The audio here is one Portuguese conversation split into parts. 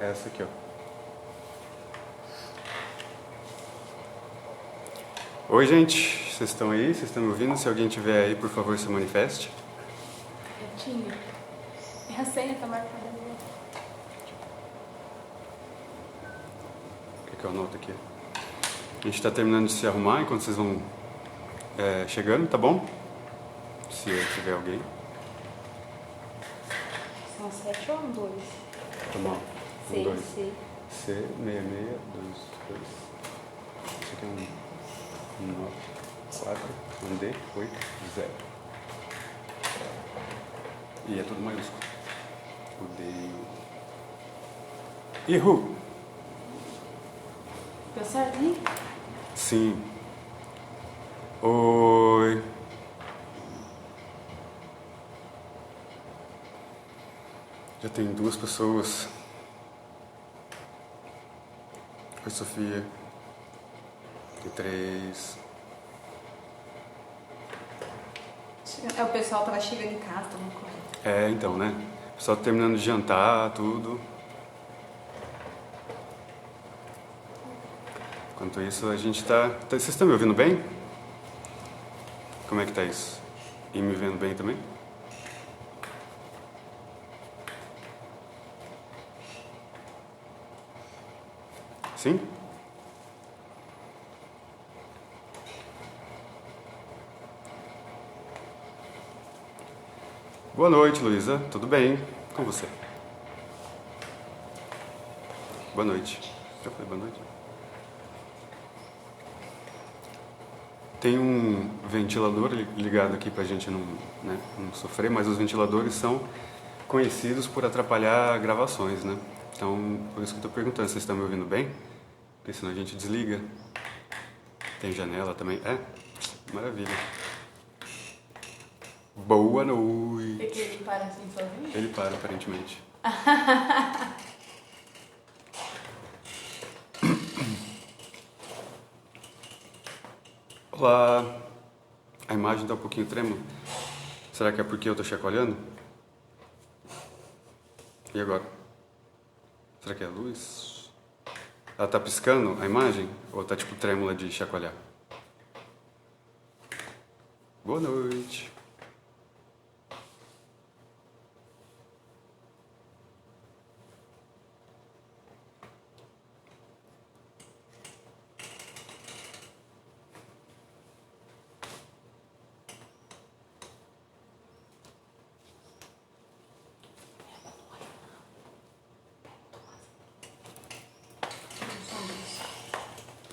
Essa aqui, ó. Oi, gente. Vocês estão aí? Vocês estão me ouvindo? Se alguém tiver aí, por favor, se manifeste. Eu tinha. E a senha tá marcada ali. O que eu anoto aqui? A gente tá terminando de se arrumar enquanto vocês vão chegando, tá bom? Se tiver alguém. São 7 ou 2? Tá bom. C, dois. C. C6622. Esse aqui é um 9, 4, um D, 8, 0. E é tudo maiúsculo. O D e o... Errou! Deu certo aí? Sim. Oi. Já tem 2 pessoas. Oi, Sofia. Tem 3. O pessoal tava chegando em casa, tomando coisa. É, então, né? O pessoal tá terminando de jantar, tudo. Enquanto isso, a gente tá... Vocês estão me ouvindo bem? Como é que tá isso? E me vendo bem também? Sim? Boa noite, Luísa. Tudo bem? Com você? Boa noite. Já falei boa noite? Tem um ventilador ligado aqui pra gente não sofrer, mas os ventiladores são conhecidos por atrapalhar gravações, né? Então, por isso que eu tô perguntando, vocês estão me ouvindo bem? Porque senão a gente desliga. Tem janela também? É? Maravilha. Boa noite. É que ele para assim sozinho? Ele para, aparentemente. Olá. A imagem tá um pouquinho trêmula. Será que é porque eu tô chacoalhando? E agora? Será que é a luz? Ela tá piscando a imagem? Ou tá tipo trêmula de chacoalhar? Boa noite.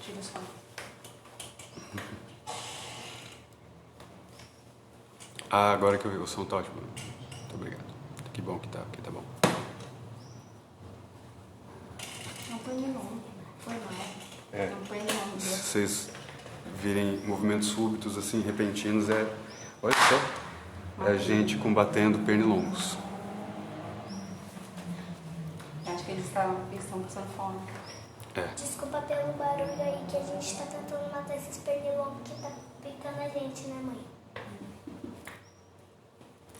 Tira o som. Ah, agora que eu vi, o som tá ótimo. Muito obrigado. Que bom que tá bom. Não põe de novo. Foi mal. É. Não põe de novo. Se vocês virem movimentos súbitos, assim, repentinos, olha só, é a gente combatendo pernilongos. Acho que eles estão passando fome. É, Desculpa pelo barulho aí que a gente tá tentando matar esses pernilongos que tá picando a gente, né, mãe?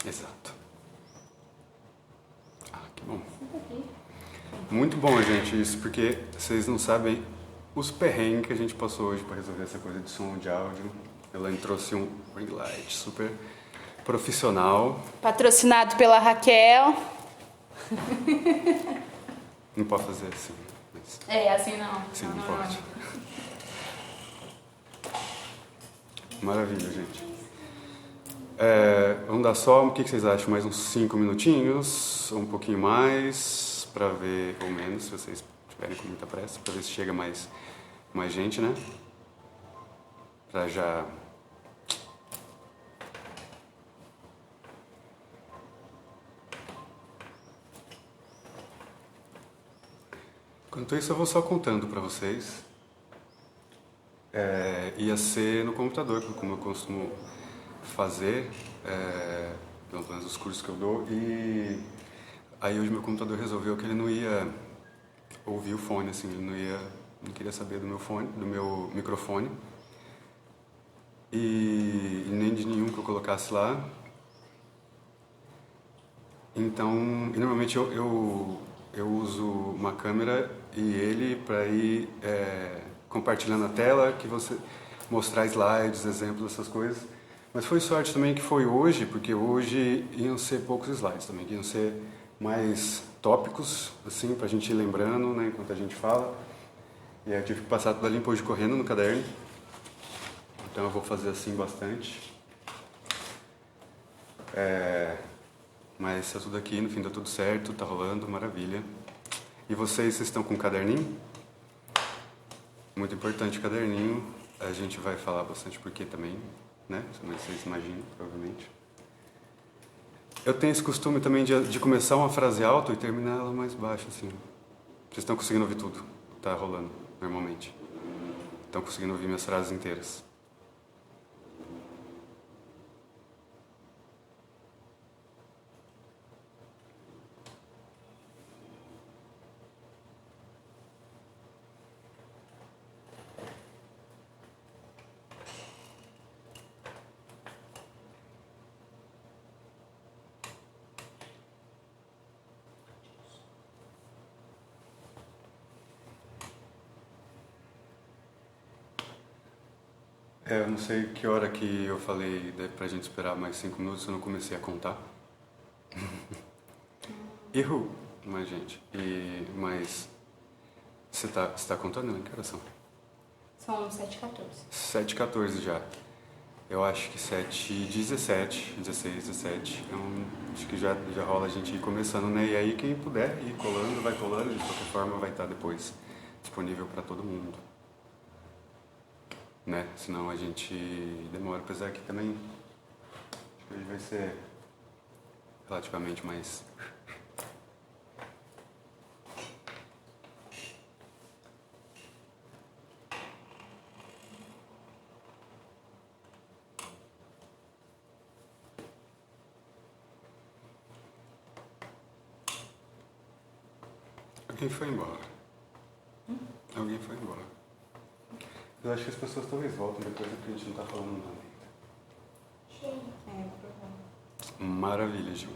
exato. Ah, que bom. Muito bom, gente, isso, porque vocês não sabem os perrengues que a gente passou hoje para resolver essa coisa de som, de áudio. Ela trouxe um ring light super profissional. Patrocinado pela Raquel. Não pode fazer assim, mas É, assim não. sim, não pode. Maravilha, gente. Vamos dar só, o que vocês acham? Mais uns 5 minutinhos, ou um pouquinho mais, para ver, ou menos, se vocês tiverem com muita pressa, para ver se chega mais gente, né? Pra já... Enquanto isso, eu vou só contando para vocês. Ia ser no computador, como eu costumo fazer, pelo menos os cursos que eu dou, e aí hoje meu computador resolveu que ele não ia ouvir o fone, assim, ele não queria saber do meu fone, do meu microfone, e nem de nenhum que eu colocasse lá. Então, e normalmente eu eu uso uma câmera e ele para ir compartilhando a tela, que você mostrar slides, exemplos, essas coisas. Mas foi sorte também que foi hoje, porque hoje iam ser poucos slides também, que iam ser mais tópicos, assim, pra gente ir lembrando, né, enquanto a gente fala. E aí eu tive que passar tudo ali hoje correndo no caderno. Então eu vou fazer assim bastante. Mas tá tudo aqui, no fim dá tudo certo, tá rolando, maravilha. E vocês estão com um caderninho? Muito importante o caderninho. A gente vai falar bastante porque também, né? Mas vocês imaginam, provavelmente. Eu tenho esse costume também de começar uma frase alta e terminar ela mais baixa, assim. Vocês estão conseguindo ouvir tudo? Tá rolando, normalmente. Estão conseguindo ouvir minhas frases inteiras? Eu não sei que hora que eu falei pra gente esperar mais 5 minutos, eu não comecei a contar. Errou, mas gente, mas você tá contando, né? Que horas são? São 7h14. 7h14 já. Eu acho que 7h17, 16, 17. Acho que já rola a gente ir começando, né? E aí quem puder ir colando, vai colando, de qualquer forma vai estar depois disponível para todo mundo. Né? Senão a gente demora, apesar que também acho que hoje vai ser relativamente mais... Alguém foi embora. Alguém foi embora. Eu acho que as pessoas talvez voltem depois porque a gente não tá falando nada ainda. Provavelmente. Maravilha, Gil.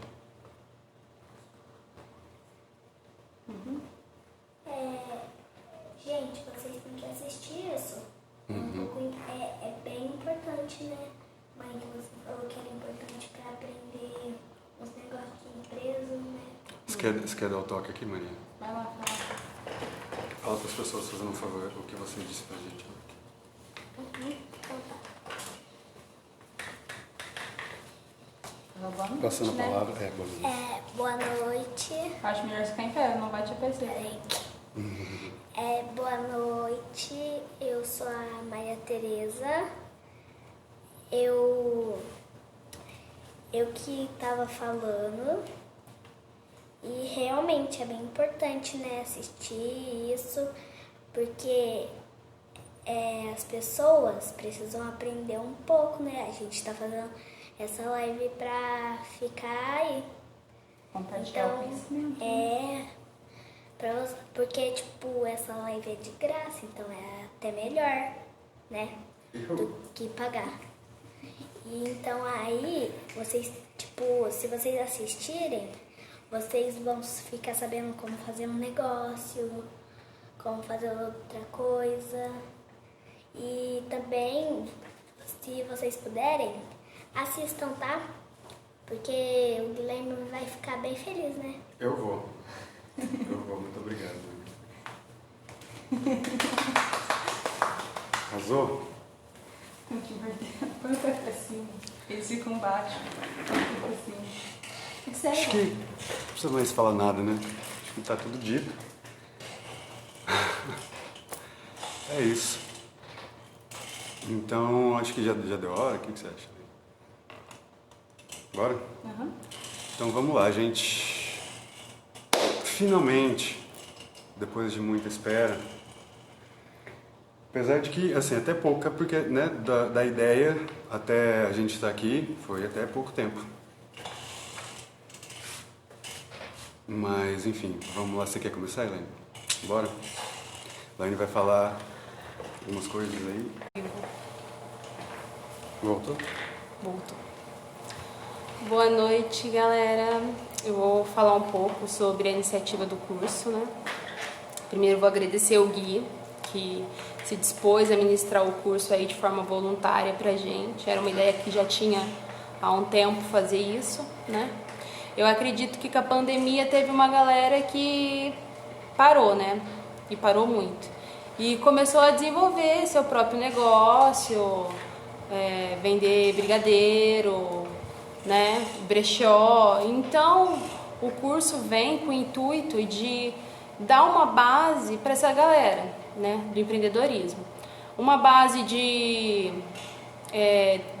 Gente, vocês têm que assistir isso. É bem importante, né? Mãe, você falou que era importante para aprender os negócios de empresa, né? Você quer dar o toque aqui, Maria? Vai lá, fala. Fala para as pessoas, fazendo um favor, o que você disse pra gente. Então tá. Boa noite, Passando a né? palavra. Boa noite. Boa noite. Acho melhor ficar em pé, não vai te aparecer. Peraí. Boa noite. Eu sou a Maria Tereza. Eu que tava falando. E realmente é bem importante, né, assistir isso, porque as pessoas precisam aprender um pouco, né? A gente tá fazendo essa live pra ficar aí. Compartilhar o Então, conhecimento. porque, tipo, essa live é de graça, então é até melhor, né? Do que pagar. E então aí, vocês, tipo, se vocês assistirem, vocês vão ficar sabendo como fazer um negócio, como fazer outra coisa. E também, se vocês puderem, assistam, tá? Porque o Guilherme vai ficar bem feliz, né? Eu vou, muito obrigado. Arrasou? Põe o pé pra cima. Eles ficam baixos. Põe o pé pra cima. É sério. Acho que não precisa mais falar nada, né? Acho que tá tudo dito. É isso. Então, acho que já deu a hora. O que você acha? Bora? Então vamos lá, gente. Finalmente, depois de muita espera, apesar de que, assim, até pouca, porque, né, da ideia até a gente estar aqui, foi até pouco tempo. Mas, enfim, vamos lá. Você quer começar, Elaine? Bora? Elaine vai falar algumas coisas aí. Voltou? Voltou. Boa noite, galera. eu vou falar um pouco sobre a iniciativa do curso, né? Primeiro vou agradecer o Gui, que se dispôs a ministrar o curso aí de forma voluntária pra gente. Era uma ideia que já tinha há um tempo fazer isso, né? Eu acredito que com a pandemia teve uma galera que parou, né? E parou muito. E começou a desenvolver seu próprio negócio, vender brigadeiro, né? Brechó. Então, o curso vem com o intuito de dar uma base para essa galera, né? Do empreendedorismo. Uma base de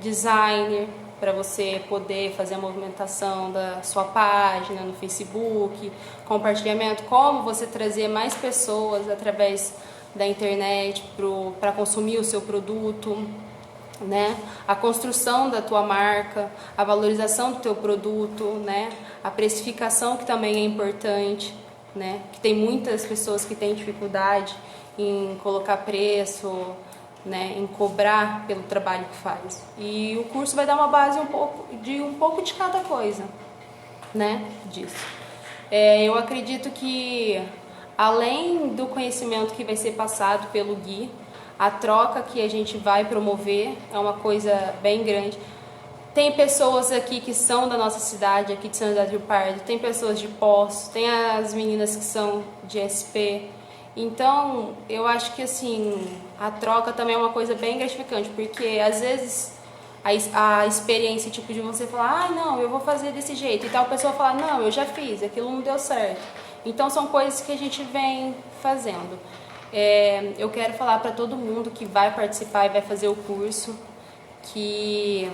designer, para você poder fazer a movimentação da sua página no Facebook, compartilhamento, como você trazer mais pessoas através da internet para consumir o seu produto, né? A construção da tua marca, a valorização do teu produto, né? A precificação, que também é importante, né? Que tem muitas pessoas que têm dificuldade em colocar preço, né, em cobrar pelo trabalho que faz. E o curso vai dar uma base um pouco de cada coisa, né, disso. Eu acredito que, além do conhecimento que vai ser passado pelo Gui, a troca que a gente vai promover é uma coisa bem grande. Tem pessoas aqui que são da nossa cidade, aqui de São José do Rio Pardo, tem pessoas de Poços, tem as meninas que são de SP. Então, eu acho que assim, a troca também é uma coisa bem gratificante, porque às vezes a experiência, tipo, de você falar, não, eu vou fazer desse jeito, e tal pessoa falar, não, eu já fiz, aquilo não deu certo. Então, são coisas que a gente vem fazendo. Eu quero falar para todo mundo que vai participar e vai fazer o curso, que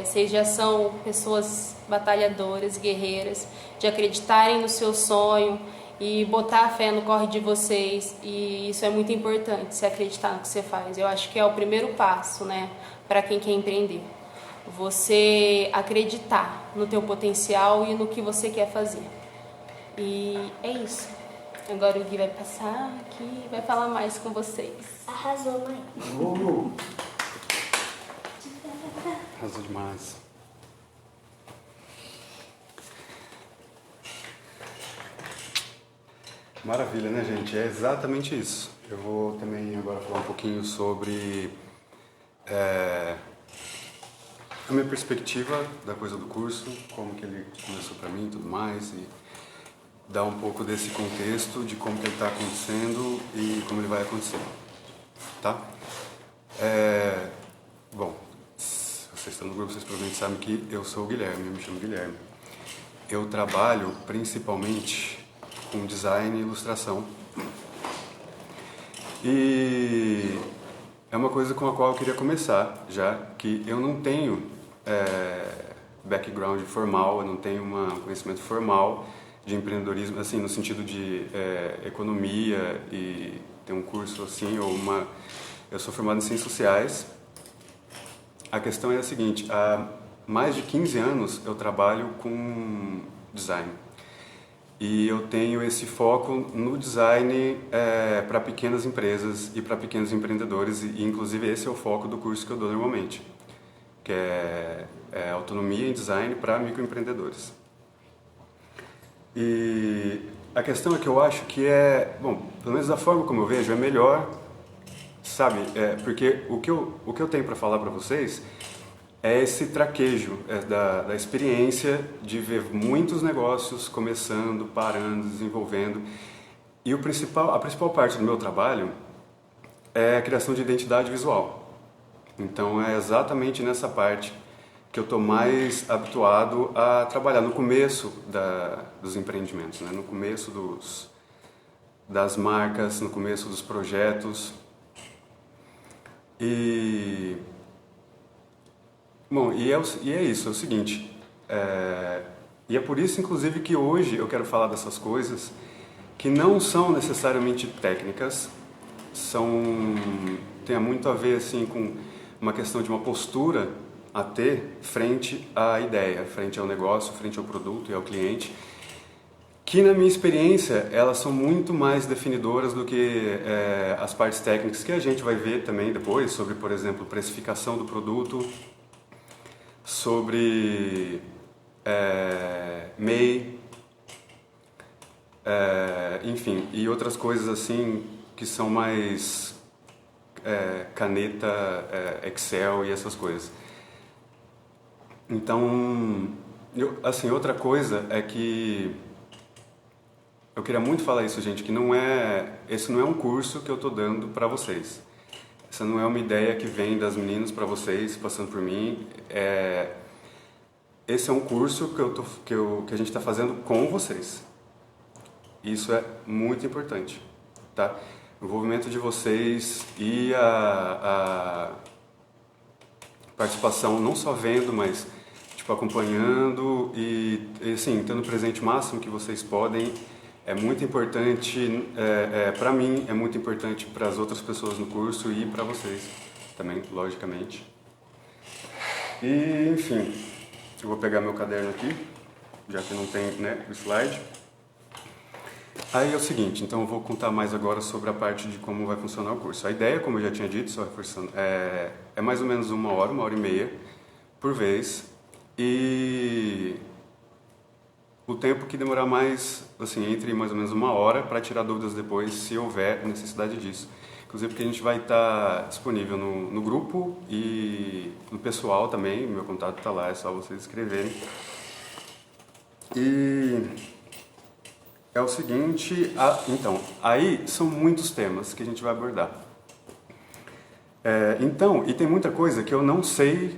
vocês já são pessoas batalhadoras, guerreiras, de acreditarem no seu sonho, e botar a fé no corre de vocês, e isso é muito importante, se acreditar no que você faz. Eu acho que é o primeiro passo, né, para quem quer empreender. Você acreditar no teu potencial e no que você quer fazer. E é isso. Agora o Gui vai passar aqui e vai falar mais com vocês. Arrasou, mãe. Arrasou demais. Maravilha, né, gente? É exatamente isso. Eu vou também agora falar um pouquinho sobre a minha perspectiva da coisa do curso, como que ele começou para mim e tudo mais, e dar um pouco desse contexto de como que ele está acontecendo e como ele vai acontecer, tá? Bom, se vocês estão no grupo, vocês provavelmente sabem que eu sou o Guilherme, eu me chamo Guilherme. Eu trabalho principalmente com design e ilustração. E é uma coisa com a qual eu queria começar, já que eu não tenho background formal, eu não tenho um conhecimento formal de empreendedorismo, assim, no sentido de economia e ter um curso assim, eu sou formado em ciências sociais. A questão é a seguinte, há mais de 15 anos eu trabalho com design. E eu tenho esse foco no design para pequenas empresas e para pequenos empreendedores, e inclusive esse é o foco do curso que eu dou normalmente, que é autonomia em design para microempreendedores. E a questão é que eu acho que bom, pelo menos da forma como eu vejo, é melhor, sabe, porque o que eu tenho para falar para vocês é esse traquejo da experiência de ver muitos negócios começando, parando, desenvolvendo. E a principal parte do meu trabalho é a criação de identidade visual. Então é exatamente nessa parte que eu estou mais habituado a trabalhar, no começo dos empreendimentos, né? No começo das marcas, no começo dos projetos. Bom, e é isso, é o seguinte, e é por isso, inclusive, que hoje eu quero falar dessas coisas que não são necessariamente técnicas, tem muito a ver, assim, com uma questão de uma postura a ter frente à ideia, frente ao negócio, frente ao produto e ao cliente, que, na minha experiência, elas são muito mais definidoras do que as partes técnicas que a gente vai ver também depois, sobre, por exemplo, precificação do produto, sobre MEI, enfim, e outras coisas assim que são mais caneta, Excel e essas coisas. Então, assim, outra coisa é que eu queria muito falar isso, gente, que esse não é um curso que eu tô dando para vocês. Essa não é uma ideia que vem das meninas para vocês, passando por mim. Esse é um curso que a gente está fazendo com vocês. Isso é muito importante, tá? O envolvimento de vocês e a participação, não só vendo, mas tipo, acompanhando e assim, tendo presente o máximo que vocês podem, é muito importante, para mim, é muito importante para as outras pessoas no curso e para vocês também, logicamente. E, enfim, eu vou pegar meu caderno aqui, já que não tem, né, o slide. Aí é o seguinte, então eu vou contar mais agora sobre a parte de como vai funcionar o curso. A ideia, como eu já tinha dito, só reforçando, é mais ou menos 1 hora e meia por vez. E o tempo que demorar mais, assim, entre mais ou menos 1 hora, para tirar dúvidas depois, se houver necessidade disso. Inclusive porque a gente vai estar disponível no grupo e no pessoal também, meu contato está lá, é só vocês escreverem. E é o seguinte, então, aí são muitos temas que a gente vai abordar. Então, e tem muita coisa que eu não sei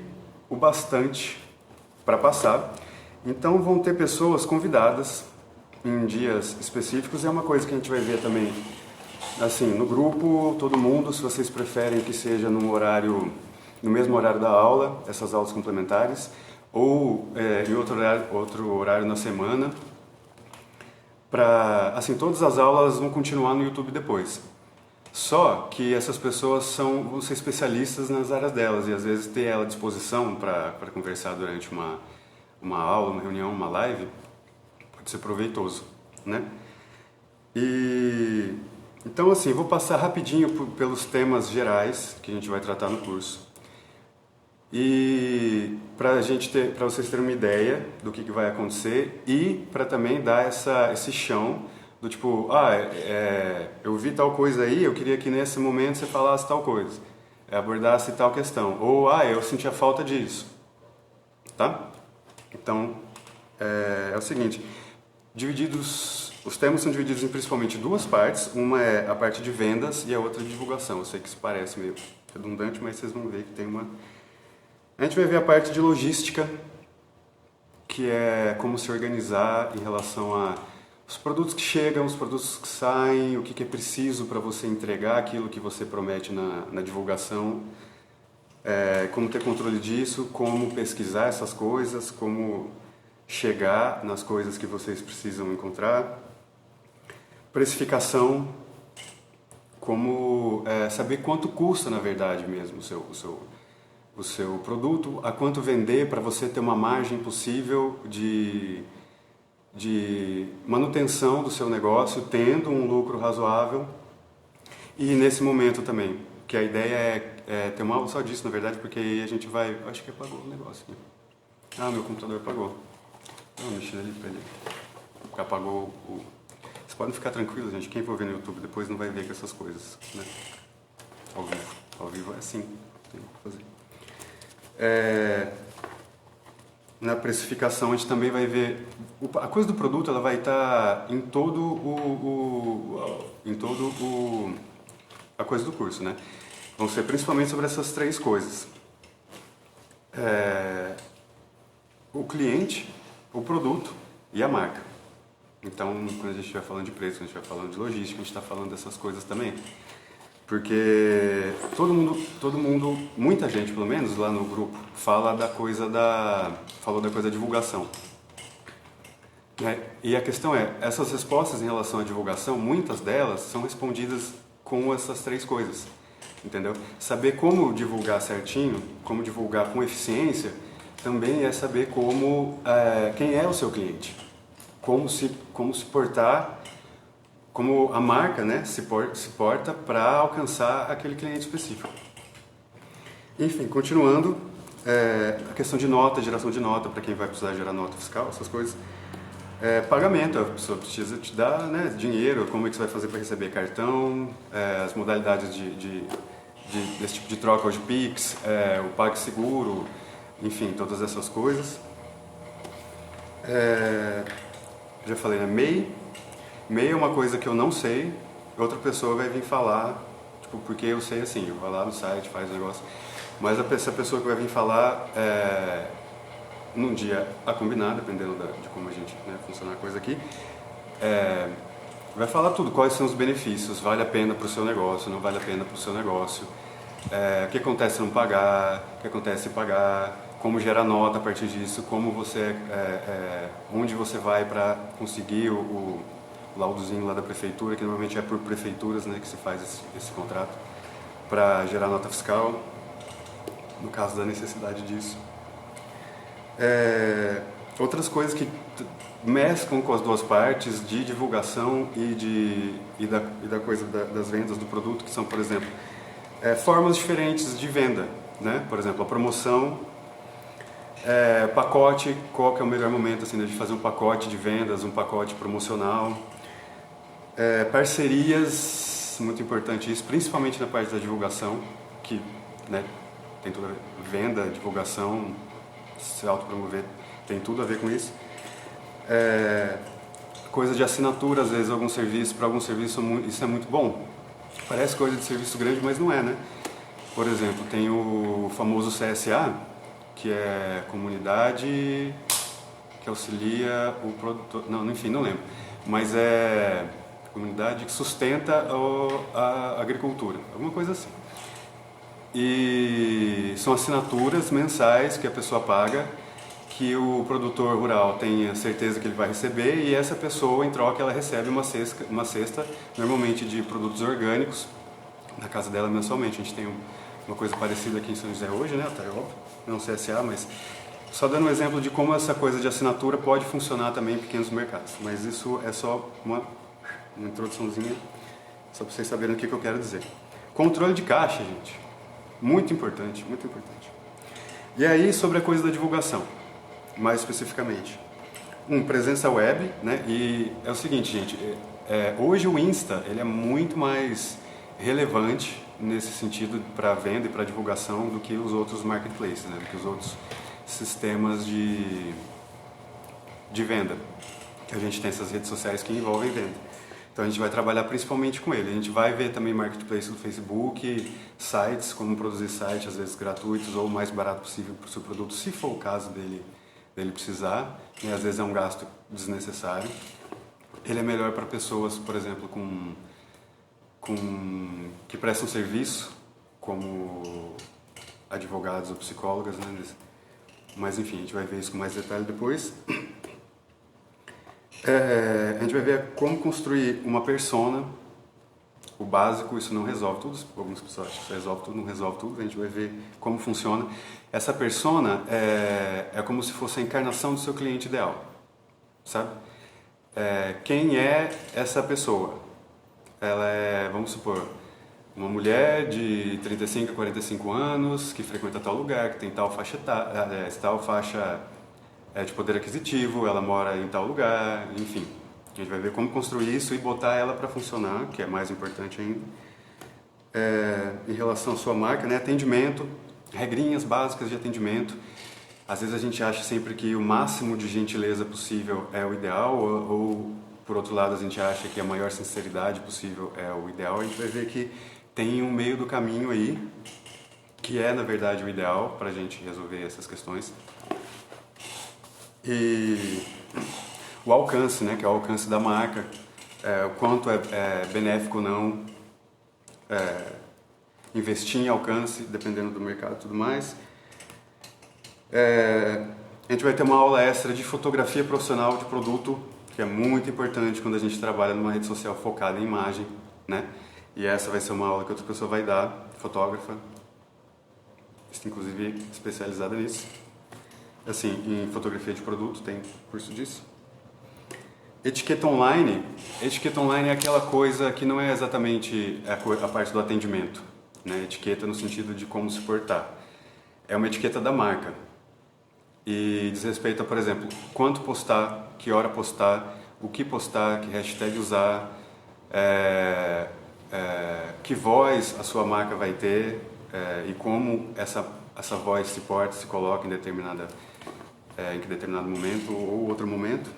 o bastante para passar. Então vão ter pessoas convidadas em dias específicos, é uma coisa que a gente vai ver também, assim, no grupo, todo mundo, se vocês preferem que seja no mesmo horário da aula, essas aulas complementares, ou em outro horário na semana, assim, todas as aulas vão continuar no YouTube depois. Só que essas pessoas vão ser especialistas nas áreas delas e às vezes ter ela à disposição para conversar durante uma aula, uma reunião, uma live, pode ser proveitoso, né? E então, assim, vou passar rapidinho pelos temas gerais que a gente vai tratar no curso. E para vocês terem uma ideia do que vai acontecer e para também dar esse chão do tipo, eu vi tal coisa aí, eu queria que nesse momento você falasse tal coisa, abordasse tal questão, ou eu sentia falta disso, tá? Então, é o seguinte, os temas são divididos em principalmente 2 partes, uma é a parte de vendas e a outra de divulgação. Eu sei que isso parece meio redundante, mas vocês vão ver que tem uma... A gente vai ver a parte de logística, que é como se organizar em relação a os produtos que chegam, os produtos que saem, o que é preciso para você entregar aquilo que você promete na divulgação, como ter controle disso, como pesquisar essas coisas, como chegar nas coisas que vocês precisam encontrar, precificação, como saber quanto custa na verdade mesmo o seu produto, a quanto vender para você ter uma margem possível de manutenção do seu negócio, tendo um lucro razoável. E nesse momento também, que a ideia é ter uma aula só disso, na verdade, porque aí a gente vai... Acho que apagou o negócio aqui. Meu computador apagou. Não, mexi ali pra ele. Apagou o... Vocês podem ficar tranquilos, gente. Quem for ver no YouTube depois não vai ver com essas coisas, né? Ao vivo. Ao vivo é assim. Tem que fazer. Na precificação a gente também vai ver a coisa do produto, ela vai estar em todo a coisa do curso, né? Vão ser principalmente sobre essas 3 coisas: o cliente, o produto e a marca. Então, quando a gente estiver falando de preço, quando a gente estiver falando de logística, a gente está falando dessas coisas também. Porque todo mundo, muita gente pelo menos lá no grupo, falou da coisa da divulgação. E a questão essas respostas em relação à divulgação, muitas delas são respondidas com essas 3 coisas, entendeu? Saber como divulgar certinho, como divulgar com eficiência, também é saber quem é o seu cliente, como se portar, como a marca, né, se porta para alcançar aquele cliente específico. Enfim, continuando, A questão de nota, geração de nota, para quem vai precisar gerar nota fiscal, essas coisas. Pagamento, a pessoa precisa te dar, né, dinheiro, como é que você vai fazer para receber cartão, as modalidades desse tipo de troca, hoje Pix, o PagSeguro, enfim, todas essas coisas. Já falei, né, MEI. MEI é uma coisa que eu não sei, outra pessoa vai vir falar, tipo, porque eu sei assim, eu vou lá no site, faz o negócio, mas essa pessoa que vai vir falar num dia a combinar, dependendo de como a gente, né, funciona a coisa aqui, vai falar tudo, quais são os benefícios, vale a pena para o seu negócio, não vale a pena para o seu negócio, o que acontece se não pagar, o que acontece se pagar, como gerar nota a partir disso, como você, onde você vai para conseguir o laudozinho lá da prefeitura, que normalmente é por prefeituras, né, que se faz esse contrato, para gerar nota fiscal, no caso da necessidade disso. Outras coisas que mesclam com as duas partes, de divulgação e da coisa das vendas do produto, que são, por exemplo, formas diferentes de venda, né? Por exemplo, a promoção, pacote, qual que é o melhor momento assim, de fazer um pacote de vendas, um pacote promocional, parcerias, muito importante isso, principalmente na parte da divulgação, que, né, tem tudo a ver, venda, divulgação, se autopromover, tem tudo a ver com isso. Coisa de assinatura, às vezes, algum serviço, para algum serviço isso é muito bom. Parece coisa de serviço grande, mas não é, né? Por exemplo, tem o famoso CSA, que é comunidade que auxilia o produtor, não, enfim, não lembro, mas é comunidade que sustenta a agricultura, alguma coisa assim. E são assinaturas mensais que a pessoa paga, que o produtor rural tenha certeza que ele vai receber, e essa pessoa, em troca, ela recebe uma cesta normalmente de produtos orgânicos, na casa dela mensalmente. A gente tem uma coisa parecida aqui em São José hoje, né? Tá óbvio, não CSA, mas só dando um exemplo de como essa coisa de assinatura pode funcionar também em pequenos mercados. Mas isso é só uma introduçãozinha, só para vocês saberem o que eu quero dizer. Controle de caixa, gente. Muito importante, muito importante. E aí, sobre a coisa da divulgação, mais especificamente. Presença web, né? E é o seguinte, gente, hoje o Insta, ele é muito mais relevante nesse sentido para venda e para divulgação do que os outros marketplaces, né? Do que os outros sistemas de venda. Que a gente tem essas redes sociais que envolvem venda. Então a gente vai trabalhar principalmente com ele. A gente vai ver também marketplace do Facebook, sites, como produzir sites, às vezes gratuitos ou o mais barato possível para o seu produto, se for o caso dele precisar. E às vezes é um gasto desnecessário. Ele é melhor para pessoas, por exemplo, que prestam serviço, como advogados ou psicólogas, né? Mas enfim, a gente vai ver isso com mais detalhe depois. A gente vai ver como construir uma persona. O básico, isso não resolve tudo. Algumas pessoas acham que isso resolve tudo, não resolve tudo. A gente vai ver como funciona. Essa persona é como se fosse a encarnação do seu cliente ideal, sabe? Quem é essa pessoa? Ela é, vamos supor, uma mulher de 35 a 45 anos, que frequenta tal lugar, que tem tal faixa de poder aquisitivo, ela mora em tal lugar, enfim. A gente vai ver como construir isso e botar ela para funcionar, que é mais importante ainda. Em relação à sua marca, né, atendimento, regrinhas básicas de atendimento. Às vezes a gente acha sempre que o máximo de gentileza possível é o ideal, ou por outro lado a gente acha que a maior sinceridade possível é o ideal. A gente vai ver que tem um meio do caminho aí, que é na verdade o ideal para a gente resolver essas questões. E o alcance, né, que é o alcance da marca, o quanto é benéfico ou não investir em alcance, dependendo do mercado e tudo mais. A gente vai ter uma aula extra de fotografia profissional de produto, que é muito importante quando a gente trabalha numa rede social focada em imagem, né? E essa vai ser uma aula que outra pessoa vai dar, fotógrafa, inclusive especializada nisso. Assim, em fotografia de produto, tem curso disso. Etiqueta online é aquela coisa que não é exatamente a parte do atendimento, né? Etiqueta no sentido de como se portar. é uma etiqueta da marca. E diz respeito a, por exemplo, quanto postar, que hora postar, o que postar, que hashtag usar, que voz a sua marca vai ter e como essa voz se porta, se coloca em determinado momento ou outro momento.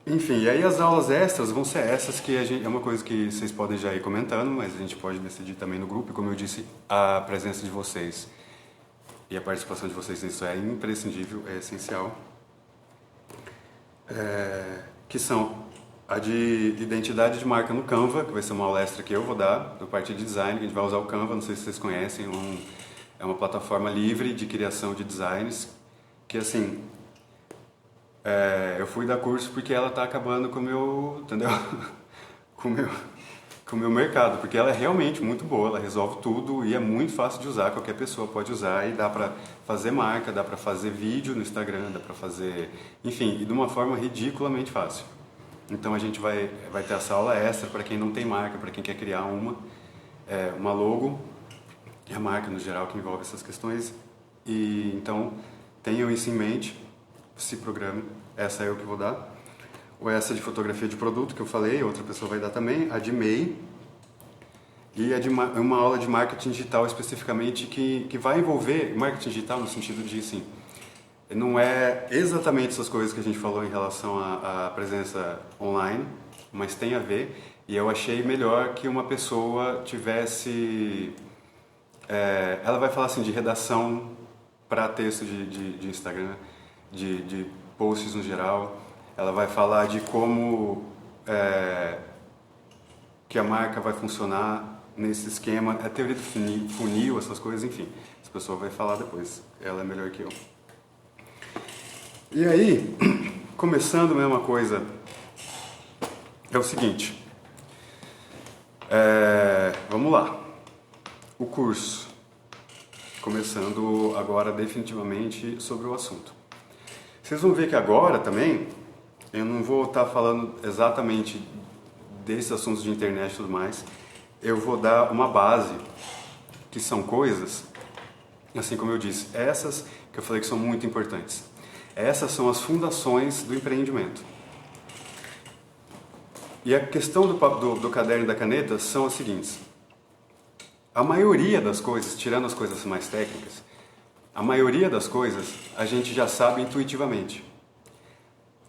Enfim, e aí as aulas extras vão ser essas que é uma coisa que vocês podem já ir comentando, mas a gente pode decidir também no grupo. E como eu disse, a presença de vocês e a participação de vocês nisso é imprescindível, é essencial. Que são a de identidade de marca no Canva, que vai ser uma aula extra que eu vou dar, do parte de design, que a gente vai usar o Canva, não sei se vocês conhecem, é uma plataforma livre de criação de designs, que assim, eu fui dar curso porque ela está acabando com o meu, entendeu? com o meu mercado, porque ela é realmente muito boa, ela resolve tudo e é muito fácil de usar, qualquer pessoa pode usar e dá para fazer marca, dá para fazer vídeo no Instagram, dá para fazer, enfim, e de uma forma ridiculamente fácil. Então a gente vai ter essa aula extra para quem não tem marca, para quem quer criar uma logo, e a marca no geral que envolve essas questões. E então tenham isso em mente, se programe, essa é eu que vou dar. Ou essa de fotografia de produto que eu falei, outra pessoa vai dar também, a de MEI, e a de uma aula de marketing digital especificamente que vai envolver marketing digital no sentido de, assim, não é exatamente essas coisas que a gente falou em relação à presença online, mas tem a ver, e eu achei melhor que uma pessoa tivesse... ela vai falar assim de redação para texto de Instagram, de posts no geral, ela vai falar de como que a marca vai funcionar nesse esquema, a teoria do funil, essas coisas, enfim, essa pessoa vai falar depois, ela é melhor que eu. E aí, começando a mesma coisa, é o seguinte, vamos lá, o curso, começando agora definitivamente sobre o assunto. Vocês vão ver que agora também, eu não vou estar falando exatamente desses assuntos de internet e tudo mais, eu vou dar uma base, que são coisas, assim como eu disse, essas que eu falei que são muito importantes. Essas são as fundações do empreendimento. E a questão do caderno e da caneta são as seguintes. A maioria das coisas, tirando as coisas mais técnicas, a maioria das coisas a gente já sabe intuitivamente.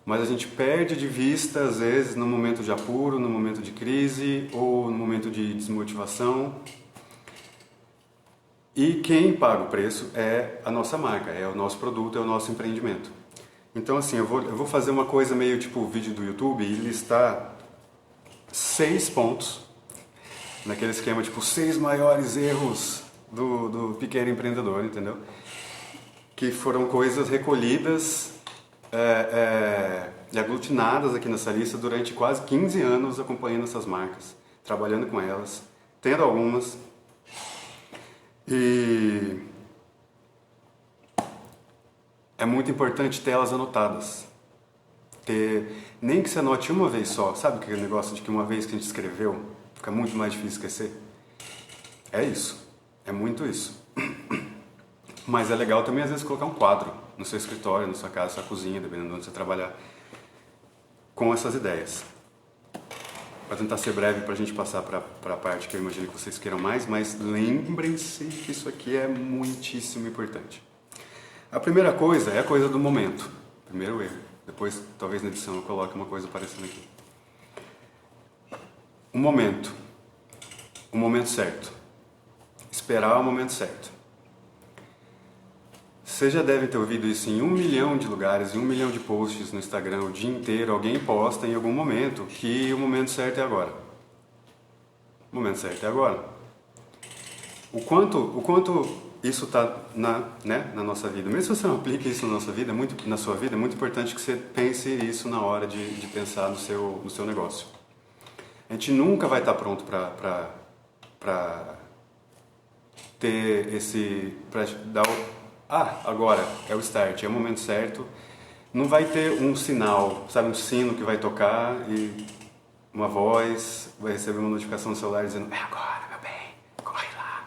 Mas a gente perde de vista, às vezes, no momento de apuro, no momento de crise ou no momento de desmotivação. E quem paga o preço é a nossa marca, é o nosso produto, é o nosso empreendimento. Então, assim, eu vou fazer uma coisa meio tipo vídeo do YouTube e listar 6 pontos, naquele esquema tipo 6 maiores erros do pequeno empreendedor, entendeu? Que foram coisas recolhidas e aglutinadas aqui nessa lista durante quase 15 anos acompanhando essas marcas, trabalhando com elas, tendo algumas. E é muito importante ter elas anotadas. Nem que você anote uma vez só, sabe aquele negócio de que uma vez que a gente escreveu, fica muito mais difícil esquecer? É isso, é muito isso. Mas é legal também às vezes colocar um quadro no seu escritório, na sua casa, na sua cozinha, dependendo de onde você trabalhar, com essas ideias. Vou tentar ser breve para a gente passar para a parte que eu imagino que vocês queiram mais, mas lembrem-se que isso aqui é muitíssimo importante. A primeira coisa é a coisa do momento. Primeiro erro. Depois, talvez na edição eu coloque uma coisa parecendo aqui. O momento. O momento certo. Esperar o momento certo. Vocês já devem ter ouvido isso em 1 milhão de lugares, em 1 milhão de posts no Instagram o dia inteiro. Alguém posta em algum momento que o momento certo é agora. O momento certo é agora. O quanto isso está na nossa vida. Mesmo se você não aplica isso na sua vida, é muito importante que você pense isso na hora de pensar no seu negócio. A gente nunca vai estar pronto para ter para dar agora é o start, é o momento certo. Não vai ter um sinal, sabe, um sino que vai tocar e uma voz vai receber uma notificação no celular dizendo: é agora, meu bem, corre lá.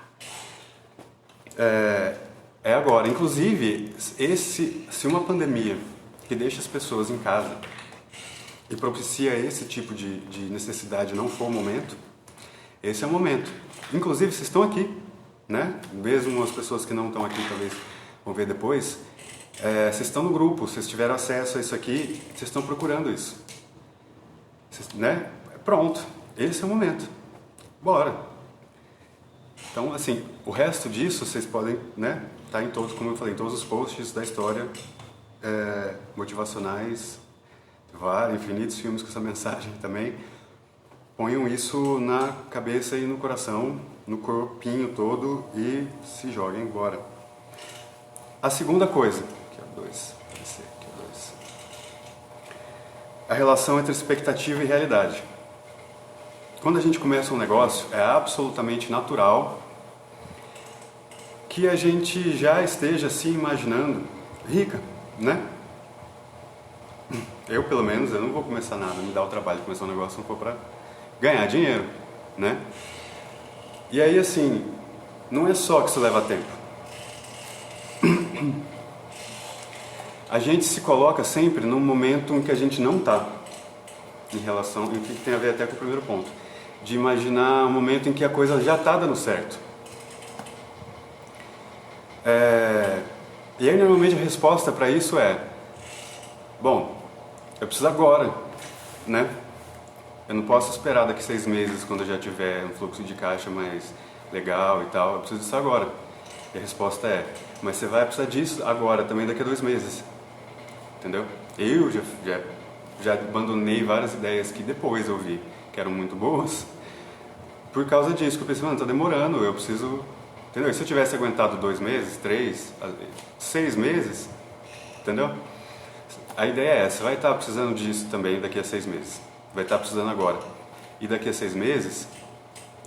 é agora. Inclusive, se uma pandemia que deixa as pessoas em casa e propicia esse tipo de necessidade não for o momento, esse é o momento. Inclusive, vocês estão aqui, né? Mesmo as pessoas que não estão aqui talvez vão ver depois, vocês estão no grupo, vocês tiveram acesso a isso aqui, vocês estão procurando isso. Né? Pronto, esse é o momento. Bora. Então, assim, o resto disso vocês podem, né? Tá em todos, como eu falei, em todos os posts da história motivacionais, vários, infinitos filmes com essa mensagem também. Ponham isso na cabeça e no coração, no corpinho todo e se joguem embora. A segunda coisa, aqui é o 2, esse aqui é o 2. A relação entre expectativa e realidade. Quando a gente começa um negócio, é absolutamente natural que a gente já esteja se imaginando rica, né? Eu, pelo menos, eu não vou começar nada, me dá o trabalho de começar um negócio, não for para ganhar dinheiro, né? E aí, assim, não é só que isso leva tempo. A gente se coloca sempre num momento em que a gente não está em relação, e que tem a ver até com o primeiro ponto, de imaginar um momento em que a coisa já está dando certo. E aí, normalmente, a resposta para isso é: bom, eu preciso agora, né? Eu não posso esperar daqui 6 meses, quando eu já tiver um fluxo de caixa mais legal e tal. Eu preciso disso agora. E a resposta é: mas você vai precisar disso agora, também daqui a 2 meses. Entendeu? Eu já abandonei várias ideias que depois eu vi que eram muito boas por causa disso, que eu pensei, mano, tá demorando, eu preciso... Entendeu? E se eu tivesse aguentado 2 meses, 3, 6 meses, entendeu? A ideia é essa: vai estar precisando disso também daqui a 6 meses. Vai estar precisando agora. E daqui a 6 meses,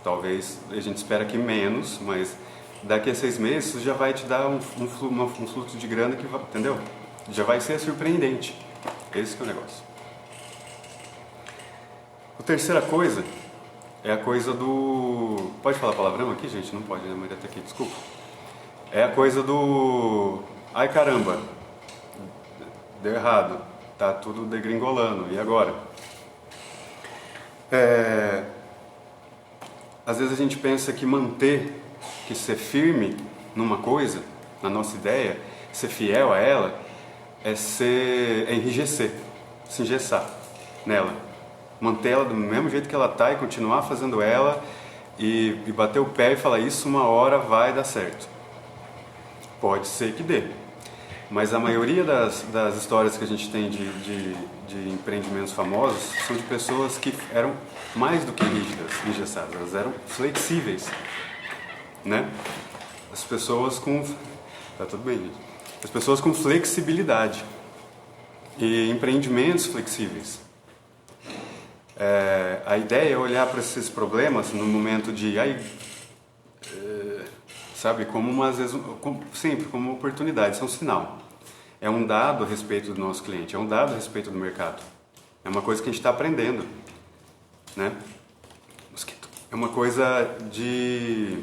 talvez, a gente espera que menos, mas daqui a 6 meses isso já vai te dar um fluxo de grana que vai, entendeu? Já vai ser surpreendente. Esse que é o negócio. A terceira coisa é a coisa do... Pode falar palavrão aqui, gente? Não pode, né? Mas até aqui, desculpa. É a coisa do... Ai, caramba, deu errado, tá tudo degringolando, e agora? Às vezes a gente pensa que que ser firme numa coisa, na nossa ideia, ser fiel a ela, é enrijecer, se engessar nela. Manter ela do mesmo jeito que ela está e continuar fazendo ela e bater o pé e falar: isso uma hora vai dar certo. Pode ser que dê. Mas a maioria das histórias que a gente tem de empreendimentos famosos são de pessoas que eram mais do que rígidas, engessadas, elas eram flexíveis, né? As pessoas com... Tá tudo bem, gente. As pessoas com flexibilidade e empreendimentos flexíveis. A ideia é olhar para esses problemas no momento de... sabe, como às vezes, sempre como uma oportunidade, isso é um sinal. É um dado a respeito do nosso cliente, é um dado a respeito do mercado. É uma coisa que a gente está aprendendo, né? Mosquito. É uma coisa de...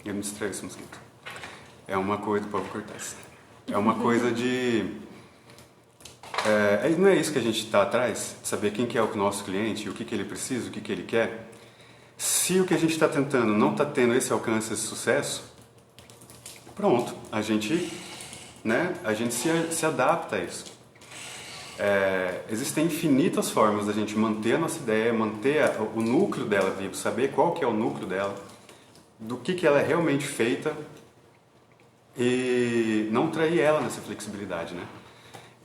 Eu me distraio esse mosquito. É uma coisa... Pode cortar isso. É uma coisa de... não é isso que a gente está atrás? De saber quem que é o nosso cliente, o que ele precisa, o que ele quer. Se o que a gente está tentando não está tendo esse alcance, esse sucesso, pronto, a gente se adapta a isso. Existem infinitas formas da gente manter a nossa ideia, manter o núcleo dela vivo, saber qual que é o núcleo dela, do que ela é realmente feita e não trair ela nessa flexibilidade, né?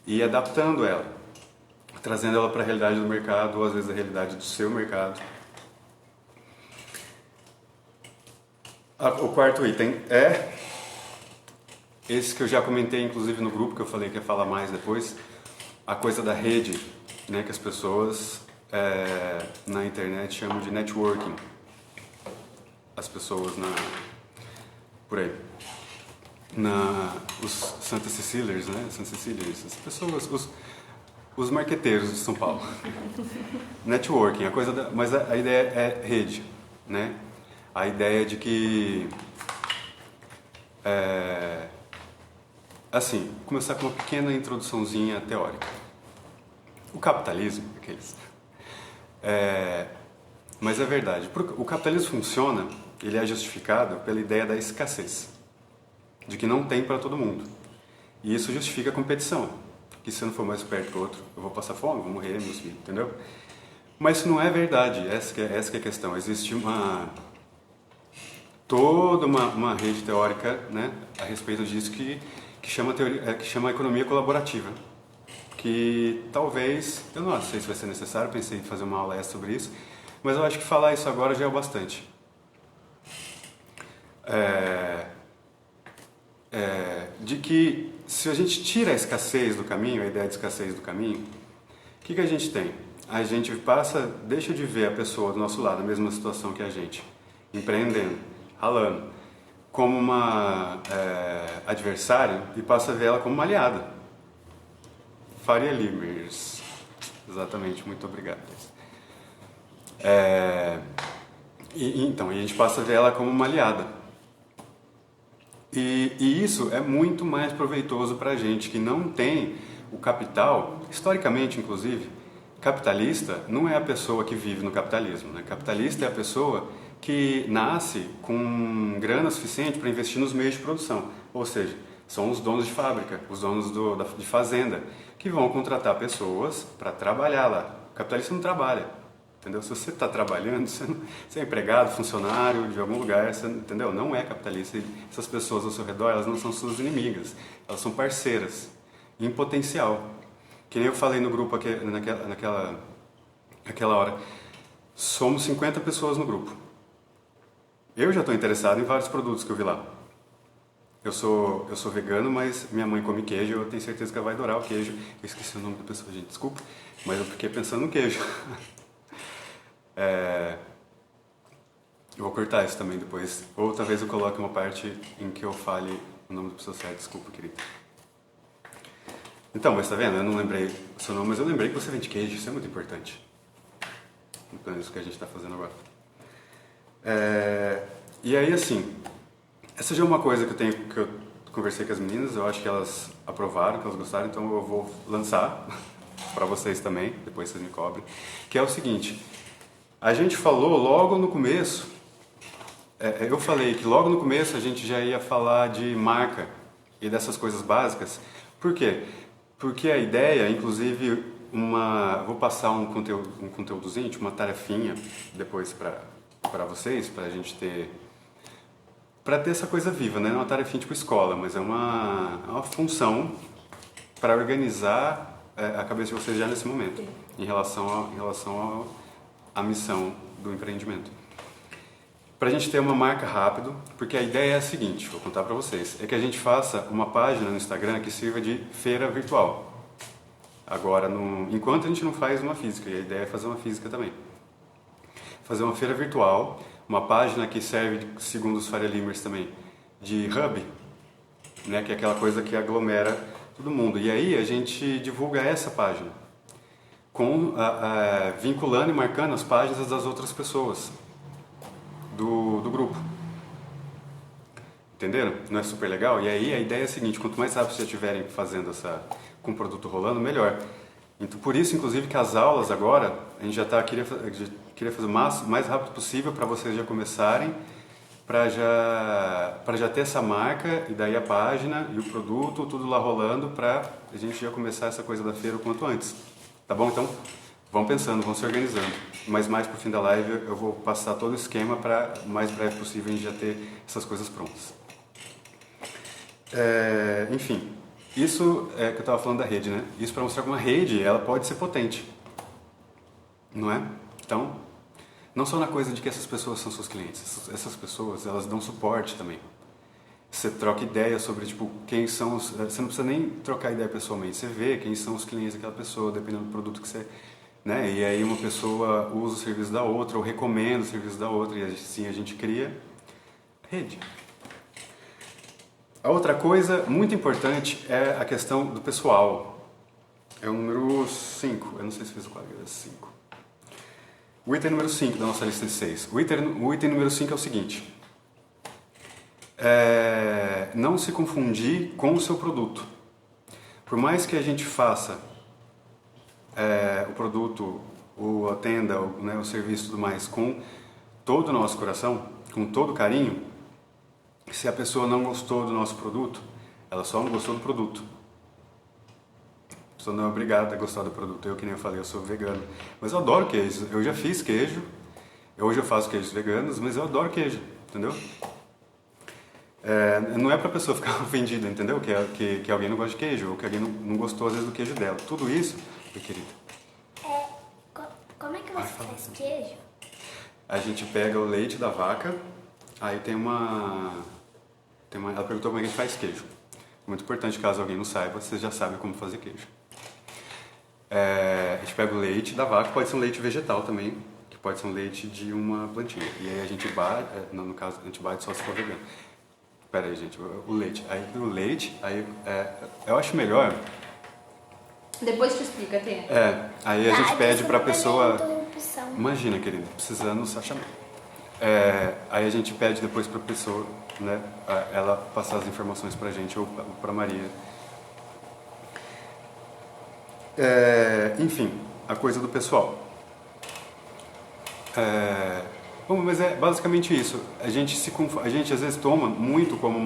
E adaptando ela, trazendo ela para a realidade do mercado, ou às vezes a realidade do seu mercado. O quarto item é esse que eu já comentei, inclusive, no grupo, que eu falei que ia falar mais depois, a coisa da rede, né, que as pessoas na internet chamam de networking. As pessoas por aí. Os Santa Cecílias, né? Santa Cecílias, as pessoas, os marqueteiros de São Paulo. Networking, mas a ideia é rede, né? A ideia de que Assim, começar com uma pequena introduçãozinha teórica. O capitalismo, mas é verdade. O capitalismo funciona, ele é justificado pela ideia da escassez, de que não tem para todo mundo. E isso justifica a competição, que se eu não for mais esperto que o outro, eu vou passar fome, vou morrer, meus filhos, entendeu? Mas isso não é verdade, essa que é a questão. Existe toda uma rede teórica, né, a respeito disso que chama a economia colaborativa. Que talvez, eu não sei se vai ser necessário, pensei em fazer uma aula extra sobre isso, mas eu acho que falar isso agora já é o bastante. De que se a gente tira a escassez do caminho, a ideia de escassez do caminho, o que a gente tem? A gente deixa de ver a pessoa do nosso lado, a mesma situação que a gente, empreendendo, ralando, como uma adversária e passa a ver ela como uma aliada. Faria Limers. Exatamente, muito obrigado. Então, a gente passa a ver ela como uma aliada. E isso é muito mais proveitoso para a gente que não tem o capital, historicamente inclusive, capitalista não é a pessoa que vive no capitalismo, né? Capitalista é a pessoa que nasce com grana suficiente para investir nos meios de produção, ou seja, são os donos de fábrica, os donos de fazenda, que vão contratar pessoas para trabalhar lá. O capitalista não trabalha, entendeu? Se você está trabalhando, você é empregado, funcionário de algum lugar, você, entendeu? Não é capitalista. Essas pessoas ao seu redor, elas não são suas inimigas, elas são parceiras, em potencial. Que nem eu falei no grupo naquela hora, somos 50 pessoas no grupo. Eu já estou interessado em vários produtos que eu vi lá. Eu sou vegano, mas minha mãe come queijo, eu tenho certeza que ela vai adorar o queijo. Eu esqueci o nome da pessoa, gente, desculpa, mas eu fiquei pensando no queijo. Eu vou cortar isso também depois, ou talvez eu coloque uma parte em que eu fale o nome da pessoa certa, desculpa, querida. Então, mas tá vendo? Eu não lembrei o seu nome, mas eu lembrei que você vende queijo, isso é muito importante. Então é isso que a gente está fazendo agora. E aí, assim, essa já é uma coisa que eu conversei com as meninas, eu acho que elas aprovaram, que elas gostaram, então eu vou lançar para vocês também, depois vocês me cobrem, que é o seguinte, a gente falou logo no começo, eu falei que logo no começo a gente já ia falar de marca e dessas coisas básicas, por quê? Porque a ideia, inclusive, vou passar um conteúdozinho, uma tarefinha depois para vocês, para a gente ter essa coisa viva, né? Não é uma tarefinha tipo escola, mas é uma função para organizar a cabeça de vocês já nesse momento, em relação à missão do empreendimento. Para a gente ter uma marca rápido, porque a ideia é a seguinte, vou contar para vocês, é que a gente faça uma página no Instagram que sirva de feira virtual. Agora, enquanto a gente não faz uma física, e a ideia é fazer uma física também. Fazer uma feira virtual, uma página que serve, segundo os Faria Limers também, de hub, né, que é aquela coisa que aglomera todo mundo. E aí a gente divulga essa página, vinculando e marcando as páginas das outras pessoas do grupo. Entenderam? Não é super legal? E aí a ideia é a seguinte, quanto mais rápido vocês estiverem fazendo com o produto rolando, melhor. Então, por isso, inclusive, que as aulas agora, a gente queria fazer o mais rápido possível para vocês já começarem, para já ter essa marca, e daí a página e o produto, tudo lá rolando, para a gente já começar essa coisa da feira o quanto antes. Tá bom? Então, vão pensando, vão se organizando. Mas mais pro fim da live eu vou passar todo o esquema para o mais breve possível a gente já ter essas coisas prontas. Enfim, isso é que eu estava falando da rede, né? Isso para mostrar que uma rede, ela pode ser potente. Não é? Então, não só na coisa de que essas pessoas são seus clientes. Essas pessoas, elas dão suporte também. Você troca ideia sobre, quem são você não precisa nem trocar ideia pessoalmente. Você vê quem são os clientes daquela pessoa, dependendo do produto que você... Né? E aí uma pessoa usa o serviço da outra, ou recomenda o serviço da outra, e assim a gente cria rede. A outra coisa muito importante é a questão do pessoal. É o número 5, eu não sei se fiz o quadro, é 5. O item número 5 da nossa lista de 6. O item número 5 é o seguinte. não se confundir com o seu produto. Por mais que a gente faça o produto, a tenda, o serviço e tudo mais com todo o nosso coração, com todo carinho, se a pessoa não gostou do nosso produto, ela só não gostou do produto. A pessoa não é obrigada a gostar do produto. Eu, que nem eu falei, eu sou vegano. Mas eu adoro queijo. Eu já fiz queijo. Hoje eu faço queijos veganos, mas eu adoro queijo, entendeu? Não é pra pessoa ficar ofendida, entendeu? Que alguém não gosta de queijo, ou que alguém não gostou, às vezes, do queijo dela. Tudo isso, meu querido. Como é que você faz queijo? A gente pega o leite da vaca, aí tem uma... Ela perguntou como é que a gente faz queijo. Muito importante, caso alguém não saiba, vocês já sabem como fazer queijo. A gente pega o leite da vaca, pode ser um leite vegetal também, que pode ser um leite de uma plantinha. E aí a gente bate, no caso, a gente bate só se for vegano. Pera aí, gente, o leite. Aí eu acho melhor... Depois te explica, Tê. Aí a gente pede pra pessoa... Interrupção. Imagina, querido, precisando só chamar. Aí a gente pede depois pra pessoa, né, ela passar as informações pra gente ou pra Maria. Enfim, a coisa do pessoal. Bom, mas é basicamente isso. A gente às vezes toma muito como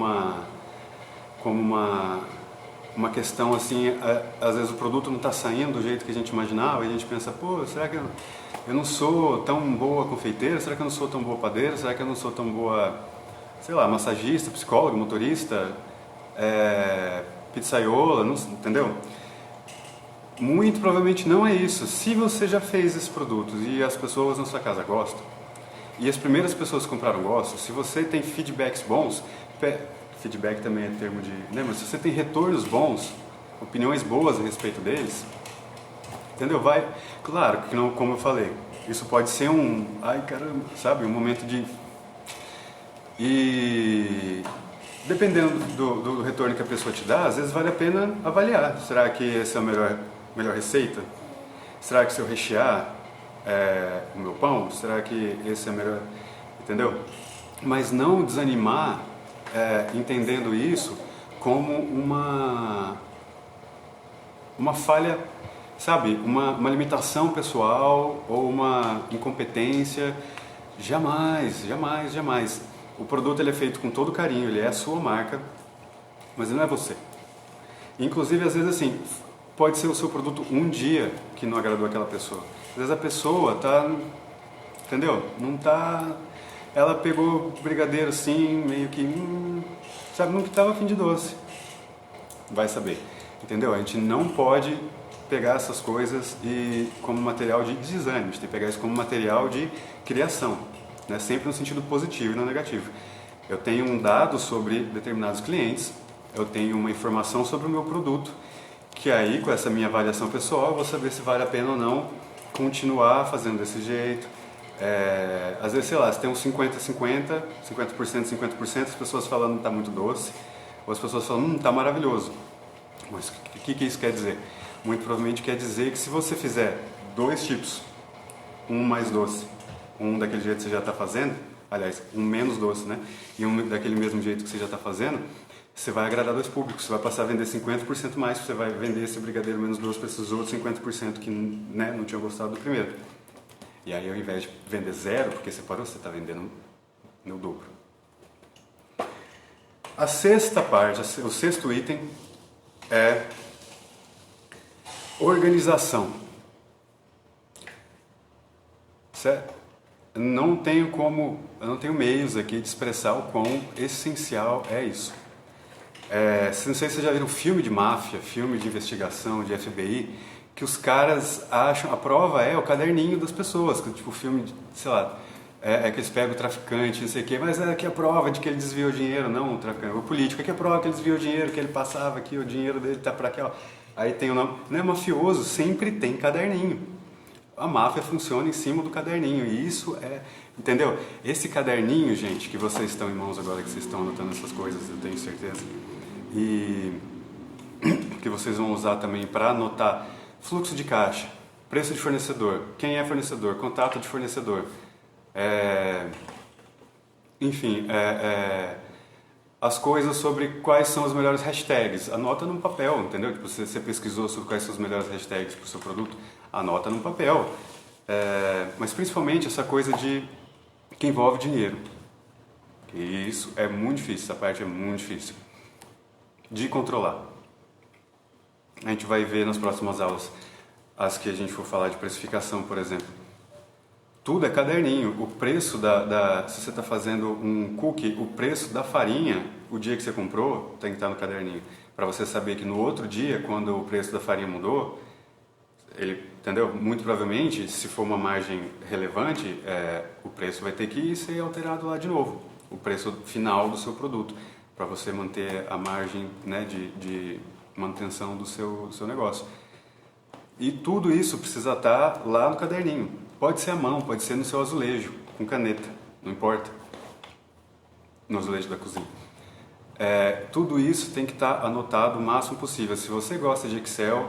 uma questão assim, às vezes o produto não está saindo do jeito que a gente imaginava e a gente pensa, pô, será que eu não sou tão boa confeiteira? Será que eu não sou tão boa padeira? Será que eu não sou tão boa, sei lá, massagista, psicóloga, motorista, pizzaiola, não, entendeu? Muito provavelmente não é isso. Se você já fez esses produtos e as pessoas na sua casa gostam, e as primeiras pessoas que compraram gostam, se você tem feedbacks bons, feedback também é termo de... Lembra? Se você tem retornos bons, opiniões boas a respeito deles, entendeu? Vai... Claro que não, como eu falei, isso pode ser ai caramba, sabe? Um momento de... E... Dependendo do retorno que a pessoa te dá, às vezes vale a pena avaliar. Será que essa é a melhor receita? Será que se eu rechear o meu pão, será que esse é melhor? Entendeu? Mas não desanimar entendendo isso como uma falha, sabe? Uma limitação pessoal ou uma incompetência. Jamais, jamais, jamais. O produto ele é feito com todo carinho, ele é a sua marca, mas ele não é você. Inclusive, às vezes assim, pode ser o seu produto um dia que não agradou aquela pessoa. Às vezes a pessoa tá, entendeu? Não tá... Ela pegou brigadeiro assim, meio que... sabe, não que estava afim de doce. Vai saber. Entendeu? A gente não pode pegar essas coisas como material de desânimo. A gente tem que pegar isso como material de criação. Né? Sempre no sentido positivo e não negativo. Eu tenho um dado sobre determinados clientes, eu tenho uma informação sobre o meu produto, que aí, com essa minha avaliação pessoal, eu vou saber se vale a pena ou não continuar fazendo desse jeito. Às vezes, sei lá, se tem uns 50%, 50%, as pessoas falando tá muito doce, ou as pessoas falando, tá maravilhoso. Mas o que isso quer dizer? Muito provavelmente quer dizer que se você fizer 2 tipos, um mais doce, um daquele jeito que você já está fazendo, aliás, um menos doce, né? E um daquele mesmo jeito que você já está fazendo, você vai agradar 2 públicos. Você vai passar a vender 50% mais, você vai vender esse brigadeiro menos doce para esses outros 50% que, né, não tinham gostado do primeiro. E aí, ao invés de vender 0, porque você parou, você está vendendo no dobro. A sexta parte, o sexto item é organização. Certo? Eu não tenho meios aqui de expressar o quão essencial é isso. Não sei se vocês já viram filme de máfia, filme de investigação, de FBI, que os caras acham, a prova é o caderninho das pessoas, que, tipo filme, sei lá, que eles pegam o traficante, não sei o quê, mas aqui a prova de que ele desviou dinheiro, não o traficante, o político, aqui a prova que ele desviou dinheiro, que ele passava aqui, o dinheiro dele tá para aqui, ó. Aí tem o nome, né, mafioso sempre tem caderninho. A máfia funciona em cima do caderninho, e isso entendeu? Esse caderninho, gente, que vocês estão em mãos agora, que vocês estão anotando essas coisas, eu tenho certeza, e que vocês vão usar também para anotar fluxo de caixa, preço de fornecedor, quem é fornecedor, contato de fornecedor, enfim, as coisas sobre quais são as melhores hashtags. Anota num papel, entendeu? Tipo, você pesquisou sobre quais são as melhores hashtags para o seu produto, anota num papel. Mas principalmente essa coisa que envolve dinheiro. E isso é muito difícil, essa parte é muito difícil de controlar. A gente vai ver nas próximas aulas, as que a gente for falar de precificação, por exemplo. Tudo é caderninho. O preço se você está fazendo um cookie, o preço da farinha, o dia que você comprou, tem que estar no caderninho. Para você saber que no outro dia, quando o preço da farinha mudou, entendeu? Muito provavelmente, se for uma margem relevante, o preço vai ter que ser alterado lá de novo. O preço final do seu produto, para você manter a margem, né, de manutenção do seu negócio. E tudo isso precisa estar lá no caderninho. Pode ser à mão, pode ser no seu azulejo, com caneta, não importa. No azulejo da cozinha. Tudo isso tem que estar anotado o máximo possível. Se você gosta de Excel,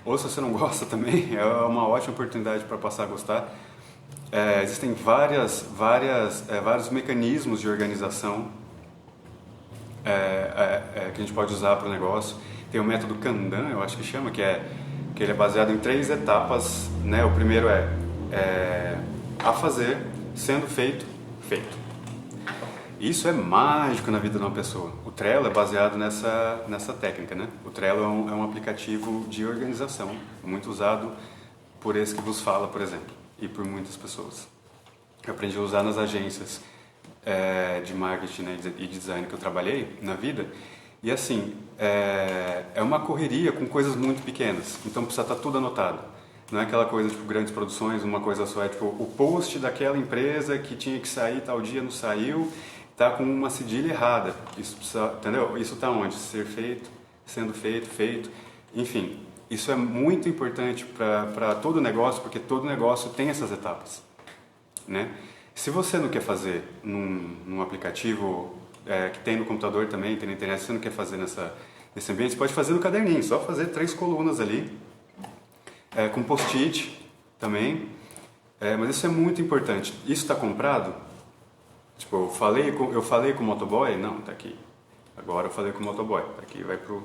ou se você não gosta também, é uma ótima oportunidade para passar a gostar. Existem vários mecanismos de organização que a gente pode usar para o negócio. Tem o método Kanban, eu acho que chama, que ele é baseado em 3 etapas, né? O primeiro a fazer, sendo feito. Isso é mágico na vida de uma pessoa. O Trello é baseado nessa técnica, né? O Trello é um aplicativo de organização, muito usado por esse que vos fala, por exemplo, e por muitas pessoas. Eu aprendi a usar nas agências de marketing, né, e de design que eu trabalhei na vida. E assim, é uma correria com coisas muito pequenas, então precisa estar tudo anotado. Não é aquela coisa, tipo, grandes produções, uma coisa só, tipo, o post daquela empresa que tinha que sair tal dia não saiu, tá com uma cedilha errada. Isso precisa, entendeu? Isso está onde? Ser feito, sendo feito, enfim. Isso é muito importante para todo negócio, porque todo negócio tem essas etapas, né? Se você não quer fazer num aplicativo que tem no computador também, tem na internet, se você não quer fazer nesse ambiente, você pode fazer no caderninho, só fazer 3 colunas ali, com post-it também, mas isso é muito importante. Isso está comprado? Tipo, eu falei com o motoboy? Não, tá aqui. Agora eu falei com o motoboy, tá aqui, vai pro...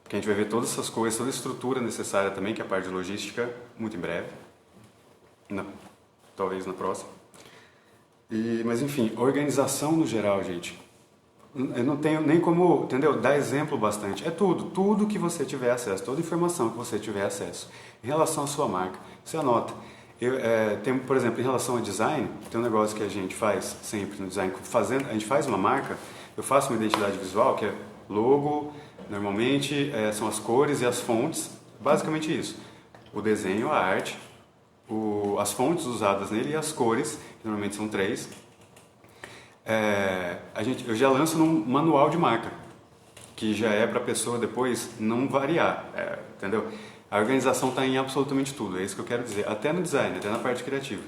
que a gente vai ver todas essas coisas, toda a estrutura necessária também, que é a parte de logística, muito em breve. Talvez na próxima. Mas enfim, organização no geral, gente. Eu não tenho nem como, entendeu? Dar exemplo bastante. É tudo que você tiver acesso, toda informação que você tiver acesso. Em relação à sua marca, você anota. Por exemplo, em relação ao design, tem um negócio que a gente faz sempre no design. A gente faz uma marca, eu faço uma identidade visual, que é logo, normalmente são as cores e as fontes, basicamente isso. O desenho, a arte, as fontes usadas nele e as cores, que normalmente são 3. Eu já lanço num manual de marca, que já é para a pessoa depois não variar, entendeu? A organização está em absolutamente tudo, é isso que eu quero dizer, até no design, até na parte criativa.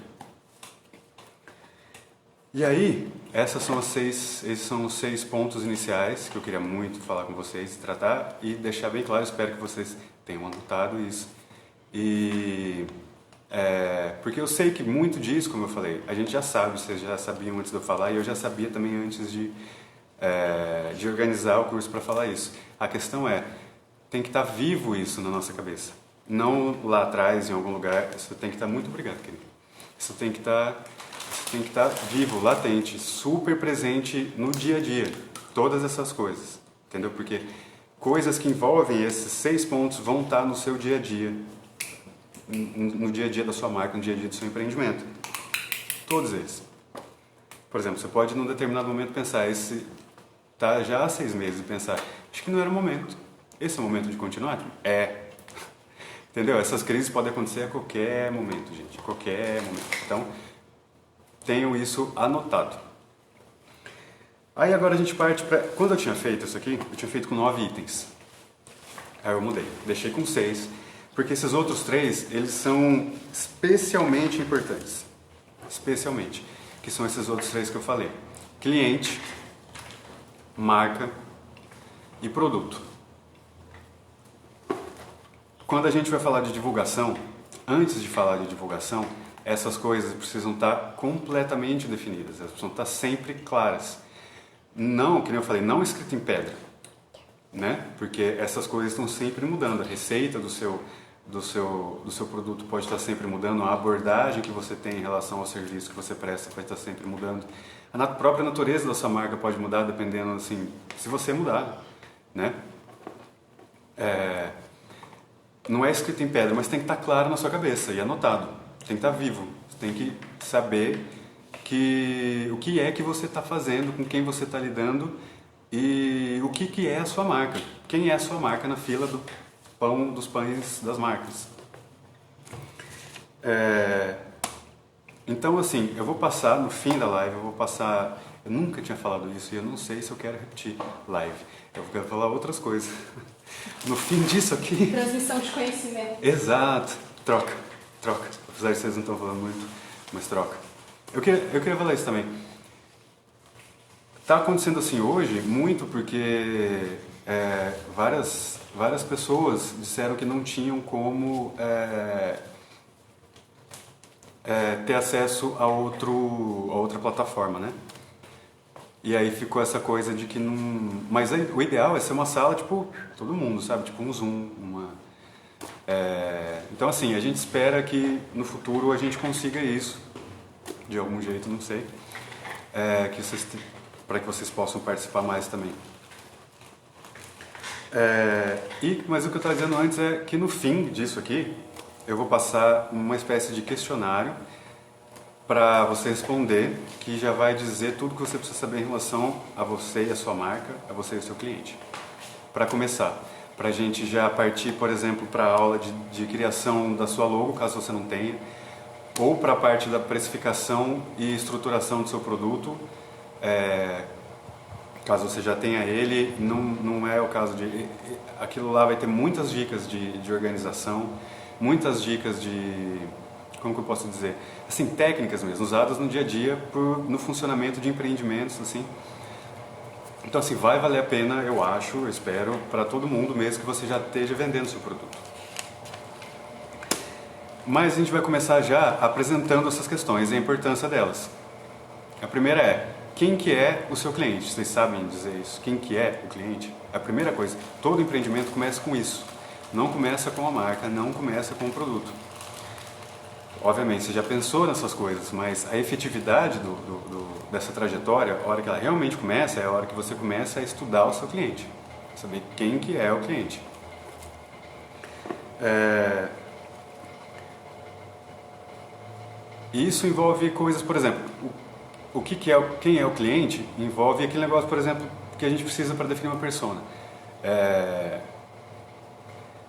E aí, esses são os 6 pontos iniciais que eu queria muito falar com vocês, tratar e deixar bem claro, espero que vocês tenham anotado isso. Porque eu sei que muito disso, como eu falei, a gente já sabe, vocês já sabiam antes de eu falar, e eu já sabia também antes de organizar o curso para falar isso. A questão tem que estar vivo isso na nossa cabeça. Não lá atrás, em algum lugar, isso tem que estar... Muito obrigado, querido. Isso tem que estar vivo, latente, super presente no dia a dia. Todas essas coisas, entendeu? Porque coisas que envolvem esses 6 pontos vão estar no seu dia a dia. No dia a dia da sua marca, no dia a dia do seu empreendimento. Todos eles. Por exemplo, você pode num determinado momento pensar, tá já há 6 meses, e pensar, acho que não era o momento. Esse é o momento de continuar? Entendeu? Essas crises podem acontecer a qualquer momento, gente. A qualquer momento. Então, tenham isso anotado. Aí agora a gente parte para... Quando eu tinha feito isso aqui, eu tinha feito com 9 itens. Aí eu mudei. Deixei com 6. Porque esses outros 3, eles são especialmente importantes. Especialmente. Que são esses outros 3 que eu falei. Cliente, marca e produto. Quando a gente vai falar de divulgação, antes de falar de divulgação, essas coisas precisam estar completamente definidas. Elas precisam estar sempre claras. não, que nem eu falei, não escrito em pedra, né? Porque essas coisas estão sempre mudando. A receita do seu produto pode estar sempre mudando, a abordagem que você tem em relação ao serviço que você presta pode estar sempre mudando. A própria natureza da sua marca pode mudar dependendo, assim, se você mudar, né? Não é escrito em pedra, mas tem que estar claro na sua cabeça e anotado. Tem que estar vivo. Você tem que saber o que é que você está fazendo, com quem você está lidando e o que é a sua marca. Quem é a sua marca na fila dos pães das marcas. Então, assim, eu vou passar no fim da live, eu nunca tinha falado isso e eu não sei se eu quero repetir live. Eu quero falar outras coisas. No fim disso aqui... Transmissão de conhecimento. Exato. Troca. Apesar de vocês não estão falando muito, mas troca. Eu queria falar isso também. Está acontecendo assim hoje muito porque várias pessoas disseram que não tinham como ter acesso a outra plataforma, né? E aí ficou essa coisa de que não... Mas o ideal é ser uma sala, tipo, todo mundo, sabe? Tipo um Zoom, Então, assim, a gente espera que no futuro a gente consiga isso, de algum jeito, não sei, para que vocês possam participar mais também. Mas o que eu estava dizendo antes é que no fim disso aqui, eu vou passar uma espécie de questionário para você responder, que já vai dizer tudo que você precisa saber em relação a você e a sua marca, a você e o seu cliente. Para começar, para a gente já partir, por exemplo, para a aula de criação da sua logo, caso você não tenha, ou para a parte da precificação e estruturação do seu produto, caso você já tenha ele, não é o caso de... Aquilo lá vai ter muitas dicas de organização, muitas dicas de... Como que eu posso dizer? Assim, técnicas mesmo, usadas no dia a dia no funcionamento de empreendimentos, assim. Então, assim, vai valer a pena, eu acho, eu espero, para todo mundo mesmo que você já esteja vendendo seu produto. Mas a gente vai começar já apresentando essas questões e a importância delas. A primeira é, quem que é o seu cliente? Vocês sabem dizer isso? Quem que é o cliente? A primeira coisa, todo empreendimento começa com isso. Não começa com a marca, não começa com o produto. Obviamente, você já pensou nessas coisas, mas a efetividade dessa trajetória, a hora que ela realmente começa, é a hora que você começa a estudar o seu cliente. Saber quem que é o cliente. Isso envolve coisas, por exemplo, quem é o cliente envolve aquele negócio, por exemplo, que a gente precisa para definir uma persona.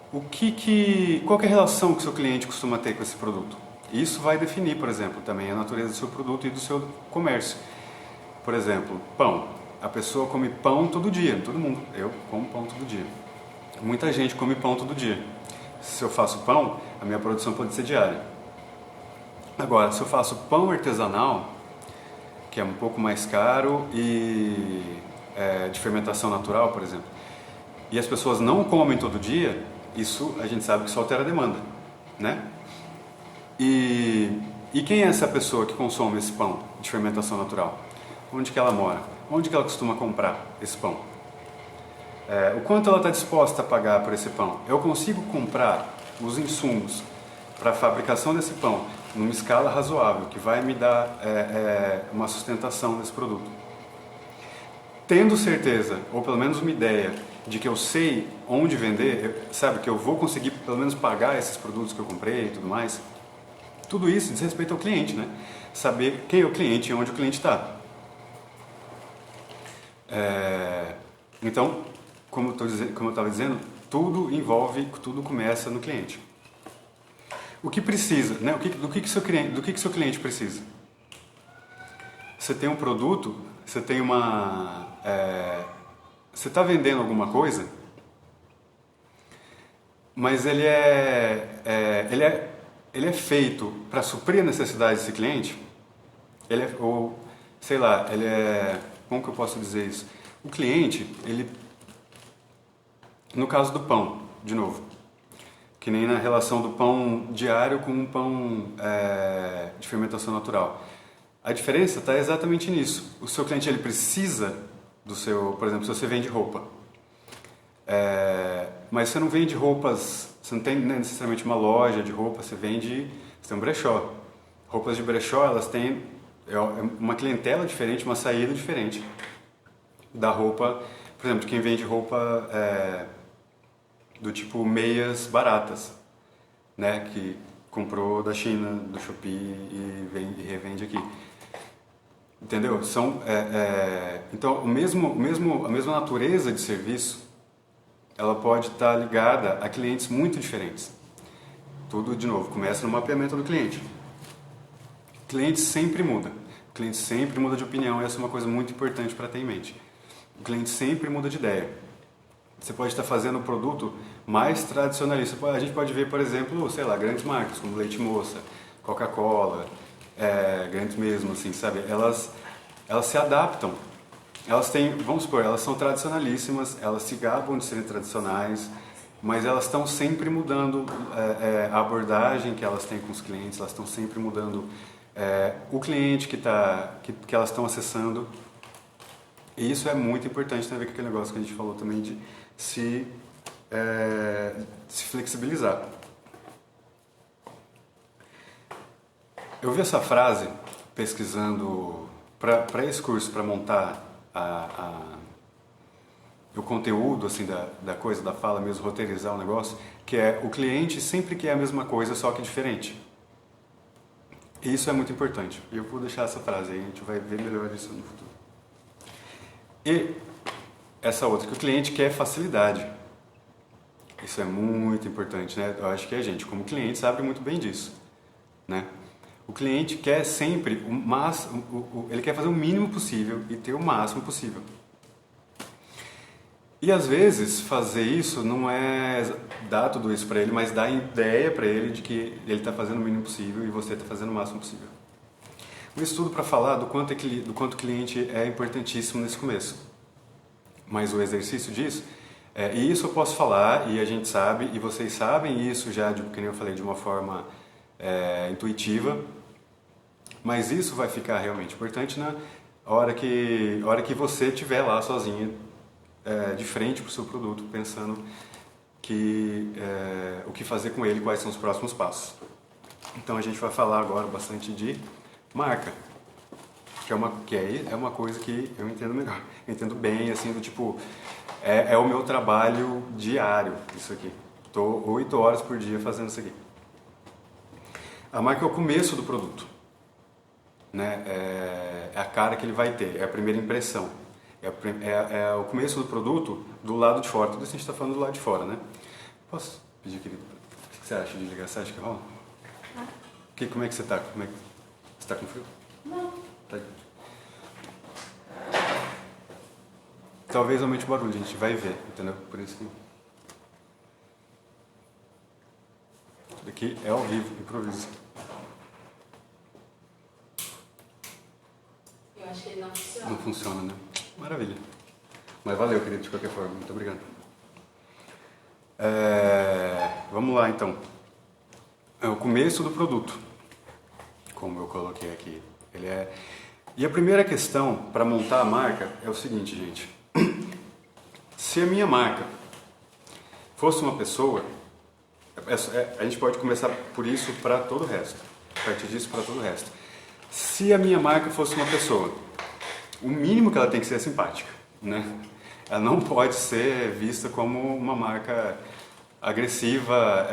Qual que é a relação que o seu cliente costuma ter com esse produto? Isso vai definir, por exemplo, também a natureza do seu produto e do seu comércio. Por exemplo, pão. A pessoa come pão todo dia, todo mundo. Eu como pão todo dia. Muita gente come pão todo dia. Se eu faço pão, a minha produção pode ser diária. Agora, se eu faço pão artesanal, que é um pouco mais caro e de fermentação natural, por exemplo, e as pessoas não comem todo dia, isso a gente sabe que isso altera a demanda, né? E quem é essa pessoa que consome esse pão de fermentação natural? Onde que ela mora? Onde que ela costuma comprar esse pão? O quanto ela está disposta a pagar por esse pão? Eu consigo comprar os insumos para a fabricação desse pão numa escala razoável, que vai me dar uma sustentação desse produto. Tendo certeza, ou pelo menos uma ideia, de que eu sei onde vender, sabe, que eu vou conseguir pelo menos pagar esses produtos que eu comprei e tudo mais, tudo isso diz respeito ao cliente, né? Saber quem é o cliente e onde o cliente está. Então, como eu estava dizendo, tudo começa no cliente. O que precisa, né? Do que seu cliente precisa? Você tem um produto, você tem você está vendendo alguma coisa, mas ele é feito para suprir a necessidade desse cliente, como que eu posso dizer isso? O cliente, no caso do pão, de novo, que nem na relação do pão diário com um pão de fermentação natural. A diferença está exatamente nisso. O seu cliente ele precisa do seu, por exemplo, se você vende roupa, mas você não vende roupas, você não tem necessariamente uma loja de roupa, você tem um brechó. Roupas de brechó, elas têm uma clientela diferente, uma saída diferente da roupa, por exemplo, quem vende roupa do tipo meias baratas, né, que comprou da China, do Shopee e revende aqui. Entendeu? Então, a mesma natureza de serviço, ela pode estar ligada a clientes muito diferentes. Tudo, de novo, começa no mapeamento do cliente. O cliente sempre muda. O cliente sempre muda de opinião, e essa é uma coisa muito importante para ter em mente. O cliente sempre muda de ideia. Você pode estar fazendo um produto mais tradicionalista. A gente pode ver, por exemplo, sei lá, grandes marcas como Leite Moça, Coca-Cola, grandes mesmo, assim, sabe? Elas se adaptam. Elas têm, vamos supor, elas são tradicionalíssimas, elas se gabam de serem tradicionais, mas elas estão sempre mudando a abordagem que elas têm com os clientes, elas estão sempre mudando o cliente que elas estão acessando. E isso é muito importante, tem a ver com aquele negócio que a gente falou também de se flexibilizar. Eu vi essa frase pesquisando para esse curso, para montar o conteúdo assim da coisa, da fala mesmo, roteirizar o negócio, que é: o cliente sempre quer a mesma coisa, só que diferente. E isso é muito importante. E eu vou deixar essa frase aí, a gente vai ver melhor isso no futuro. E essa outra, que o cliente quer facilidade. Isso é muito importante, né? Eu acho que a gente, como cliente, sabe muito bem disso, né? O cliente quer sempre o máximo, ele quer fazer o mínimo possível e ter o máximo possível. E às vezes fazer isso não é dar tudo isso para ele, mas dar ideia para ele de que ele está fazendo o mínimo possível e você está fazendo o máximo possível. Um estudo para falar do quanto o cliente é importantíssimo nesse começo. Mas o exercício disso, e isso eu posso falar, e a gente sabe, e vocês sabem isso já, como eu falei, de uma forma intuitiva, mas isso vai ficar realmente importante na hora que você estiver lá sozinha, de frente para o seu produto, pensando o que fazer com ele, quais são os próximos passos. Então a gente vai falar agora bastante de marca, que é uma coisa que eu entendo melhor, eu entendo bem, assim, do tipo, é o meu trabalho diário, isso aqui. Estou 8 horas por dia fazendo isso aqui. A marca é o começo do produto, né? É a cara que ele vai ter, é a primeira impressão, é o começo do produto do lado de fora. Tudo isso a gente está falando do lado de fora, né? Posso pedir, querido? O que você acha de ligar? Você acha que rola? Como é que você está? Você está com frio? Não. Tá. Talvez aumente o barulho, a gente vai ver, entendeu? Por isso que... Tudo aqui é ao vivo, improviso. Eu acho que ele não funciona. Não funciona, né? Maravilha. Mas valeu, querido, de qualquer forma. Muito obrigado. Vamos lá, então. É o começo do produto, como eu coloquei aqui. E a primeira questão para montar a marca é o seguinte, gente. Se a minha marca fosse uma pessoa, a gente pode começar por isso para todo o resto. A partir disso para todo o resto. Se a minha marca fosse uma pessoa, o mínimo que ela tem que ser é simpática, né? Ela não pode ser vista como uma marca agressiva,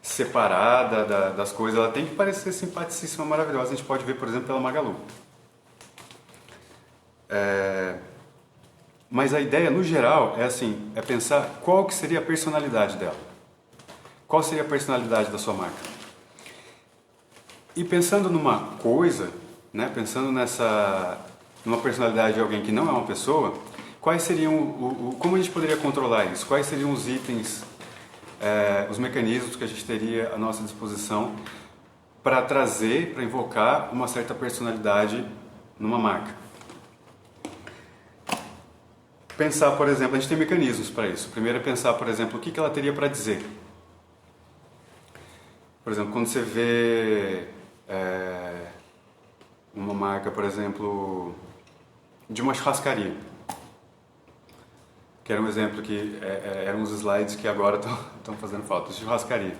separada das coisas. Ela tem que parecer simpaticíssima, maravilhosa. A gente pode ver, por exemplo, pela Magalu. Mas a ideia, no geral, é pensar qual que seria a personalidade dela. Qual seria a personalidade da sua marca? E pensando numa coisa, né, pensando numa personalidade de alguém que não é uma pessoa, quais seriam como a gente poderia controlar isso? Quais seriam os itens, os mecanismos que a gente teria à nossa disposição para trazer, para invocar uma certa personalidade numa marca? Pensar, por exemplo, a gente tem mecanismos para isso. Primeiro é pensar, por exemplo, o que ela teria para dizer. Por exemplo, quando você vê uma marca, por exemplo, de uma churrascaria. Que era um exemplo que eram uns slides que agora estão fazendo falta. Churrascaria.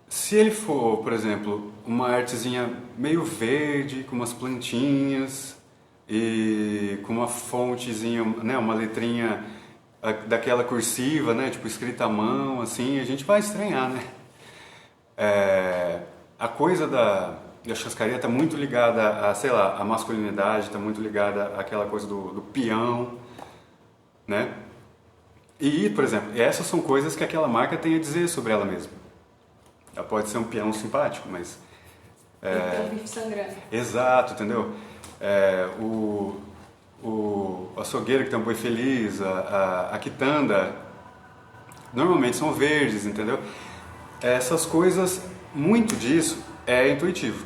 Se ele for, por exemplo, uma artezinha meio verde, com umas plantinhas e com uma fontezinha, né, uma letrinha daquela cursiva, né, tipo escrita à mão, assim, a gente vai estranhar, né? A coisa da churrascaria está muito ligada a, sei lá, a masculinidade, está muito ligada àquela coisa do peão, né? E, por exemplo, essas são coisas que aquela marca tem a dizer sobre ela mesma. Ela pode ser um peão simpático, mas... Então, bife sangrando. Exato, entendeu? O açougueiro que tem um boi feliz, a quitanda, normalmente são verdes, entendeu? Essas coisas, muito disso é intuitivo,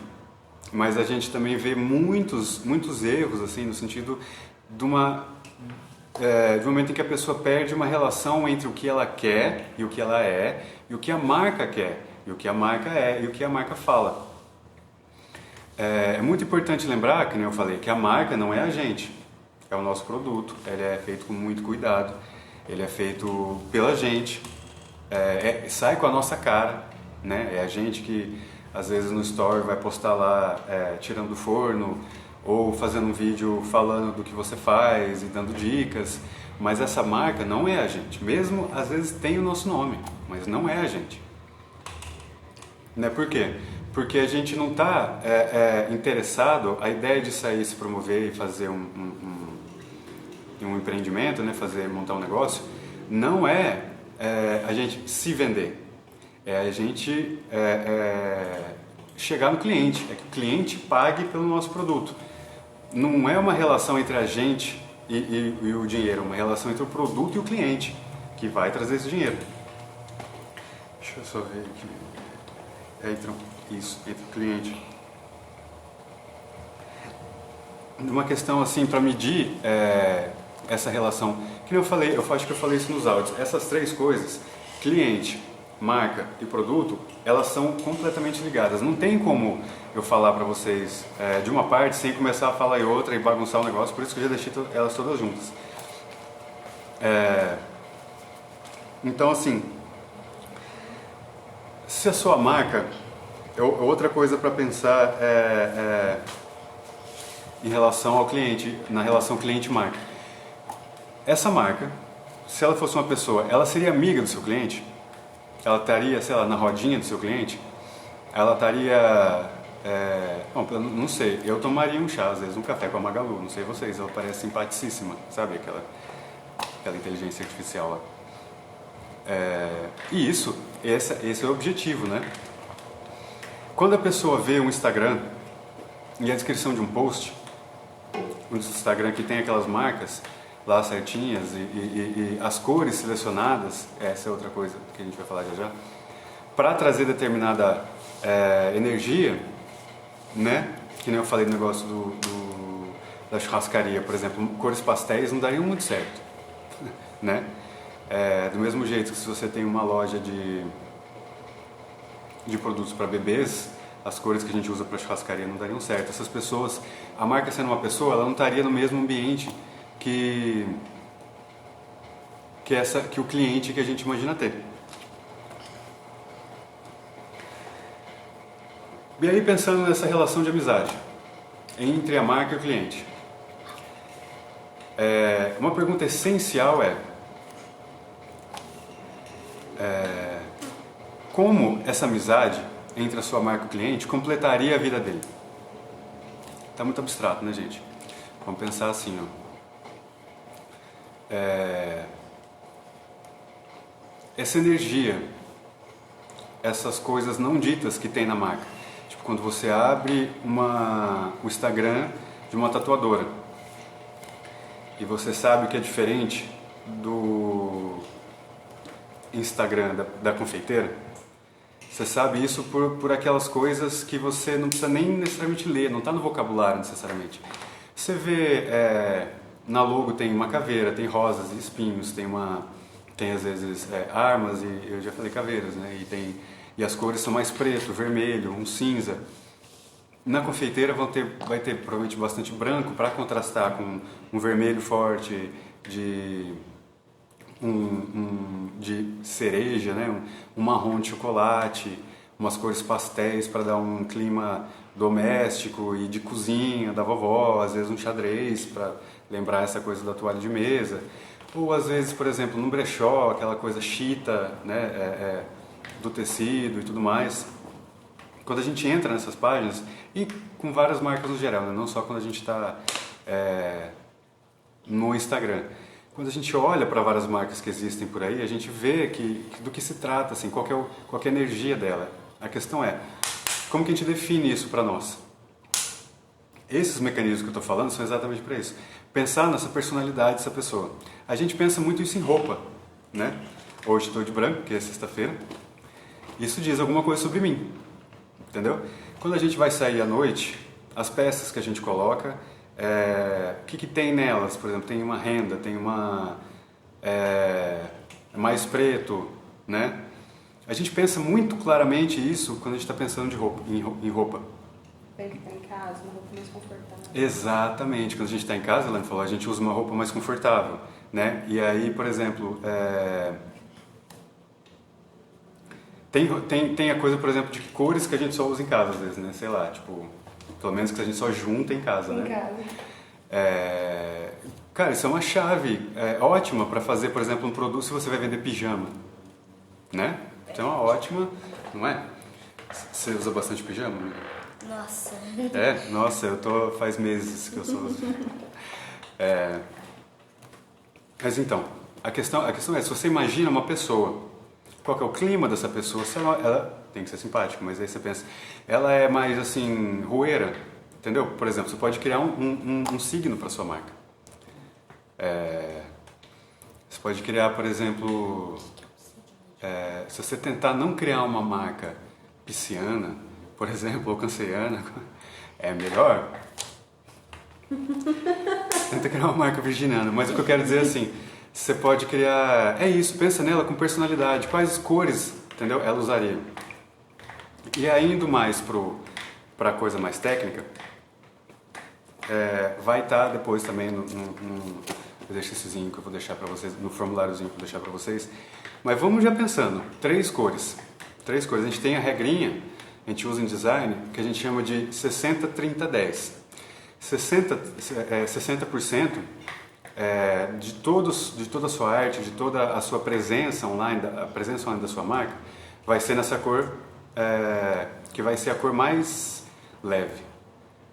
mas a gente também vê muitos erros, assim, no sentido de um momento em que a pessoa perde uma relação entre o que ela quer e o que ela é, e o que a marca quer, e o que a marca é, e o que a marca fala. É muito importante lembrar, que nem eu falei, que a marca não é a gente, é o nosso produto, ele é feito com muito cuidado, ele é feito pela gente, sai com a nossa cara, né? É a gente que às vezes no story vai postar lá tirando do forno ou fazendo um vídeo falando do que você faz e dando dicas, mas essa marca não é a gente, mesmo às vezes tem o nosso nome, mas não é a gente, né? Por quê? Porque a gente não está interessado, a ideia de sair, se promover e fazer um empreendimento, né? Montar um negócio, não é a gente se vender, é a gente chegar no cliente, é que o cliente pague pelo nosso produto. Não é uma relação entre a gente e o dinheiro, é uma relação entre o produto e o cliente que vai trazer esse dinheiro. Deixa eu só ver aqui. Entre o cliente. Uma questão assim para medir essa relação, que eu falei, acho que eu falei isso nos áudios. Essas três coisas, cliente, marca e produto, elas são completamente ligadas. Não tem como eu falar para vocês de uma parte sem começar a falar em outra e bagunçar o negócio, por isso que eu já deixei elas todas juntas. Então, assim, se a sua marca... Outra coisa para pensar em relação ao cliente, na relação cliente-marca. Essa marca, se ela fosse uma pessoa, ela seria amiga do seu cliente? Ela estaria, sei lá, na rodinha do seu cliente? Ela estaria... não sei, eu tomaria um chá, às vezes um café com a Magalu, não sei vocês, ela parece simpaticíssima, sabe? Aquela inteligência artificial lá. E esse é o objetivo, né? Quando a pessoa vê um Instagram e a descrição de um post, um Instagram que tem aquelas marcas lá certinhas e as cores selecionadas, essa é outra coisa que a gente vai falar já, para trazer determinada energia, né? Que nem eu falei no negócio da churrascaria, por exemplo, cores pastéis não dariam muito certo, né? Do mesmo jeito que se você tem uma loja de produtos para bebês, as cores que a gente usa para churrascaria não dariam certo. Essas pessoas, a marca sendo uma pessoa, ela não estaria no mesmo ambiente que o cliente que a gente imagina ter. E aí, pensando nessa relação de amizade entre a marca e o cliente, uma pergunta essencial como essa amizade entre a sua marca e o cliente completaria a vida dele? Está muito abstrato, né, gente? Vamos pensar assim, essa energia, essas coisas não ditas que tem na marca. Tipo, quando você abre o Instagram de uma tatuadora e você sabe que é diferente do Instagram da confeiteira, você sabe isso por aquelas coisas que você não precisa nem necessariamente ler, não está no vocabulário necessariamente. Você vê, na logo tem uma caveira, tem rosas e espinhos, tem às vezes armas, e eu já falei caveiras, né? E as cores são mais preto, vermelho, um cinza. Na confeiteira vai ter provavelmente bastante branco para contrastar com um vermelho forte de de cereja, né? Um marrom de chocolate, umas cores pastéis para dar um clima doméstico e de cozinha da vovó, às vezes um xadrez para lembrar essa coisa da toalha de mesa, ou às vezes, por exemplo, no brechó, aquela coisa chita, né? Do tecido e tudo mais. Quando a gente entra nessas páginas, e com várias marcas no geral, né? Não só quando a gente está no Instagram. Quando a gente olha para várias marcas que existem por aí, a gente vê do que se trata, assim, qual que é a energia dela. A questão é, como que a gente define isso para nós? Esses mecanismos que eu estou falando são exatamente para isso. Pensar nessa personalidade dessa pessoa. A gente pensa muito isso em roupa, né? Hoje estou de branco, que é sexta-feira. Isso diz alguma coisa sobre mim, entendeu? Quando a gente vai sair à noite, as peças que a gente coloca, o que tem nelas? Por exemplo, tem uma renda, tem uma mais preto, né? A gente pensa muito claramente isso quando a gente está pensando em roupa. Tem que estar em casa, uma roupa mais confortável. Exatamente. Quando a gente está em casa, ela falou, a gente usa uma roupa mais confortável, né? E aí, por exemplo, tem a coisa, por exemplo, de que cores que a gente só usa em casa, às vezes, né? Sei lá, tipo, pelo menos que a gente só junta em casa, né? Em casa. Cara, isso é uma chave ótima para fazer, por exemplo, um produto se você vai vender pijama, né? Então é uma ótima, não é? Você usa bastante pijama, amiga? Nossa. Nossa, faz meses que eu sou. Mas então, a questão é, se você imagina uma pessoa, qual que é o clima dessa pessoa? Se ela tem que ser simpática, mas aí você pensa, ela é mais assim, roeira, entendeu? Por exemplo, você pode criar um signo para sua marca. Você pode criar, por exemplo, se você tentar não criar uma marca pisciana, por exemplo, ou canceriana, é melhor. Tenta criar uma marca virginiana, mas o que eu quero dizer é assim, você pode criar, pensa nela com personalidade, quais cores, entendeu? Ela usaria. E aí, indo mais para a coisa mais técnica, vai estar depois também no exercíciozinho que eu vou deixar para vocês, no formuláriozinho que eu vou deixar para vocês. Mas vamos já pensando, 3 cores. A gente tem a regrinha, a gente usa em design, que a gente chama de 60-30-10. 60% de toda a sua arte, de toda a sua presença online, a presença online da sua marca, vai ser nessa cor, que vai ser a cor mais leve.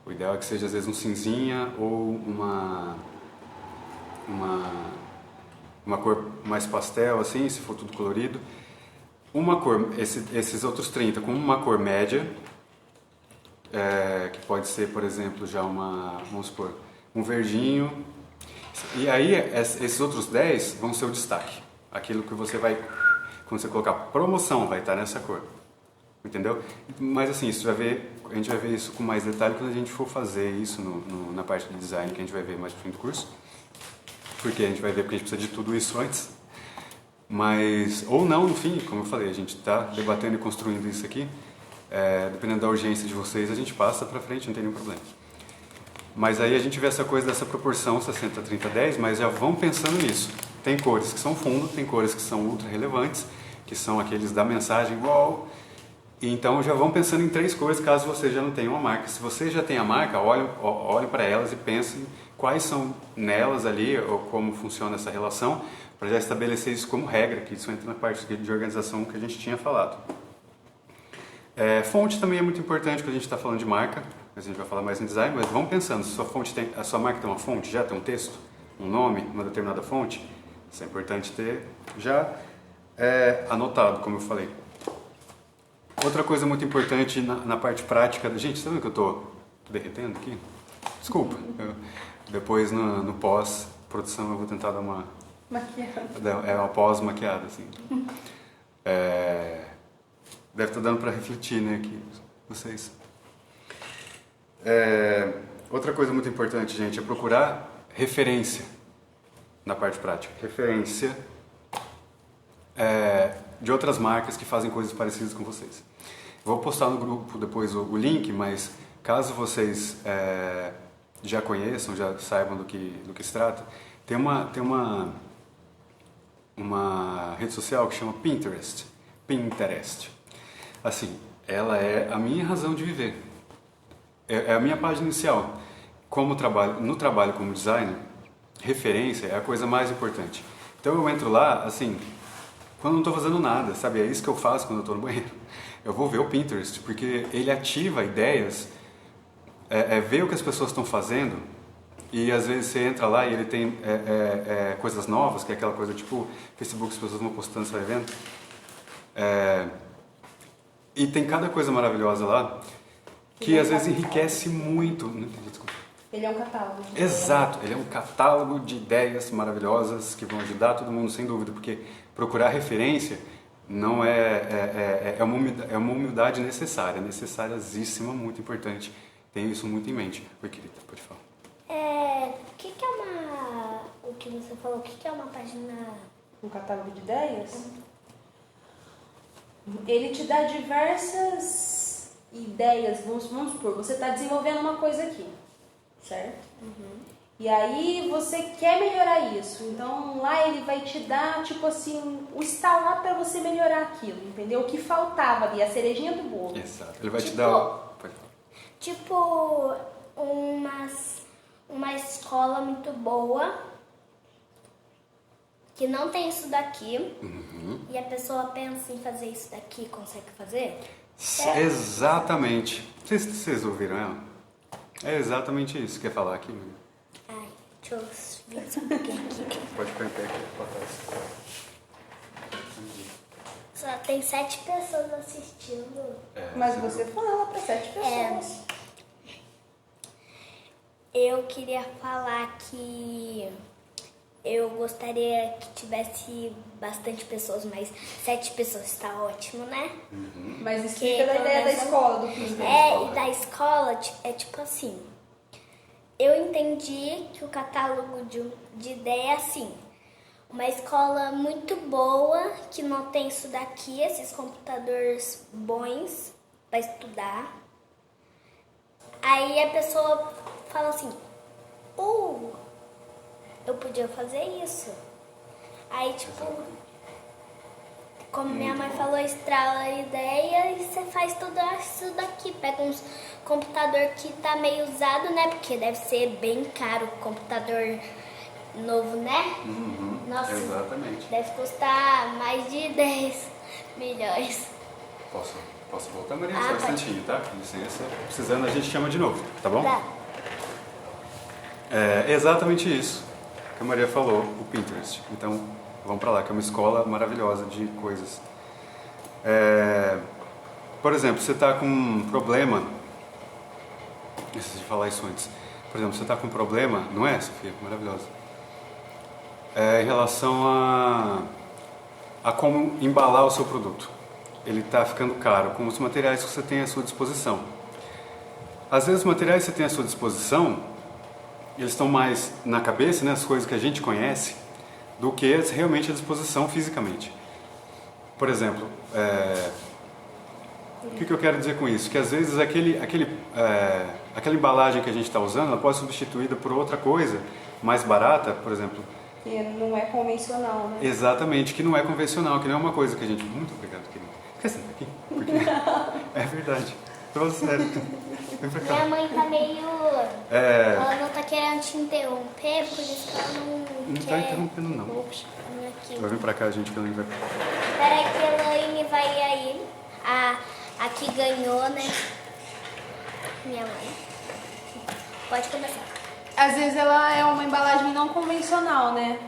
O ideal é que seja às vezes um cinzinha ou uma cor mais pastel, assim, se for tudo colorido. Uma cor, esses outros 30 com uma cor média, que pode ser, por exemplo, já vamos supor, um verdinho. E aí, esses outros 10 vão ser o destaque. Aquilo que você vai, quando você colocar promoção, vai estar nessa cor. Entendeu? Mas assim, a gente vai ver isso com mais detalhe quando a gente for fazer isso na parte de design, que a gente vai ver mais no fim do curso. Porque a gente vai ver porque a gente precisa de tudo isso antes. Mas, ou não, no fim, como eu falei, a gente está debatendo e construindo isso aqui. Dependendo da urgência de vocês, a gente passa para frente, não tem nenhum problema. Mas aí a gente vê essa coisa dessa proporção 60-30-10, mas já vão pensando nisso. Tem cores que são fundo, tem cores que são ultra relevantes, que são aqueles da mensagem igual. E então já vão pensando em 3 cores caso você já não tenha uma marca. Se você já tem a marca, olhe para elas e pense quais são nelas ali, ou como funciona essa relação, para já estabelecer isso como regra, que isso entra na parte de organização que a gente tinha falado. Fonte também é muito importante quando a gente está falando de marca, a gente vai falar mais em design, mas vamos pensando, se a sua marca tem uma fonte, já tem um texto, um nome, uma determinada fonte, isso é importante ter já anotado, como eu falei. Outra coisa muito importante na parte prática, gente, tá vendo que eu estou derretendo aqui? Desculpa, depois no pós-produção eu vou tentar dar uma... Maquiada. Uma pós-maquiada, assim. Deve estar dando para refletir, né, aqui, vocês. Outra coisa muito importante, gente, é procurar referência na parte prática. Referência de outras marcas que fazem coisas parecidas com vocês. Vou postar no grupo depois o link, mas caso vocês já conheçam, já saibam do que se trata, tem uma rede social que chama Pinterest. Assim, ela é a minha razão de viver. É a minha página inicial. No trabalho como designer, referência é a coisa mais importante. Então eu entro lá, assim, quando não estou fazendo nada, sabe? É isso que eu faço quando eu estou no banheiro. Eu vou ver o Pinterest, porque ele ativa ideias, ver o que as pessoas estão fazendo, e às vezes você entra lá e ele tem coisas novas, que é aquela coisa tipo Facebook, as pessoas vão postando, você vai vendo. E tem cada coisa maravilhosa lá, que às vezes enriquece muito. Não entendi, desculpa. Ele é um catálogo. Exato, ele é um catálogo de ideias maravilhosas que vão ajudar todo mundo, sem dúvida, porque procurar referência não é uma humildade necessarianíssima, muito importante. Tenho isso muito em mente. Oi, querida, pode falar. O que você falou, o que é uma página... Um catálogo de ideias? Ele te dá diversas ideias, vamos supor, você está desenvolvendo uma coisa aqui, certo? E aí você quer melhorar isso, então lá ele vai te dar, tipo assim, o instalar para você melhorar aquilo, entendeu? O que faltava ali, a cerejinha do bolo. Exato, ele vai te dar... Pode falar. Tipo, uma escola muito boa, que não tem isso daqui, e a pessoa pensa em fazer isso daqui, consegue fazer? Exatamente. Vocês ouviram ela? É exatamente isso. Quer falar aqui? Ai, deixa eu ver só um pouquinho aqui. Pode ficar em pé aqui pra trás. Só tem 7 pessoas assistindo. Mas você fala para 7 pessoas. Eu queria falar que eu gostaria que tivesse bastante pessoas, mas 7 pessoas está ótimo, né? Mas explica da ideia da escola, do Pinterest. E da escola é tipo assim. Eu entendi que o catálogo de ideia é assim. Uma escola muito boa, que não tem isso daqui, esses computadores bons para estudar. Aí a pessoa fala assim, eu podia fazer isso. Aí, tipo, como minha mãe falou, estrala a ideia e você faz tudo isso daqui. Pega uns computador que tá meio usado, né? Porque deve ser bem caro o computador novo, né? Nossa, Exatamente. deve custar mais de 10 milhões. Posso voltar, Maria? Só um pode. instantinho, tá? Com licença. Precisando, a gente chama de novo, tá bom? Tá. É exatamente isso que a Maria falou, o Pinterest. Então, vamos pra lá, que é uma escola maravilhosa de coisas. Por exemplo, você está com um problema... Preciso de falar isso antes. Por exemplo, você está com um problema, não é, Sofia? Maravilhosa. Em relação a como embalar o seu produto. Ele está ficando caro, com os materiais que você tem à sua disposição. Às vezes os materiais que você tem à sua disposição, eles estão mais na cabeça, né, as coisas que a gente conhece, do que realmente à disposição fisicamente. Por exemplo, o que eu quero dizer com isso? Que às vezes aquela embalagem que a gente está usando, ela pode ser substituída por outra coisa mais barata, por exemplo. Que não é convencional, né? Exatamente, que não é convencional, que não é uma coisa que a gente... Muito obrigado, querido. Quer sentar aqui? Porque... É verdade. Tô sério. Vem pra cá. Minha mãe tá meio... Ela não tá querendo te interromper, por isso que ela não Não quer... tá interrompendo, não. Aqui. Vai vir pra cá, gente, que ela vai... Peraí que a Elaine vai aí. A que ganhou, né? Minha mãe. Pode começar. Às vezes ela é uma embalagem não convencional, né?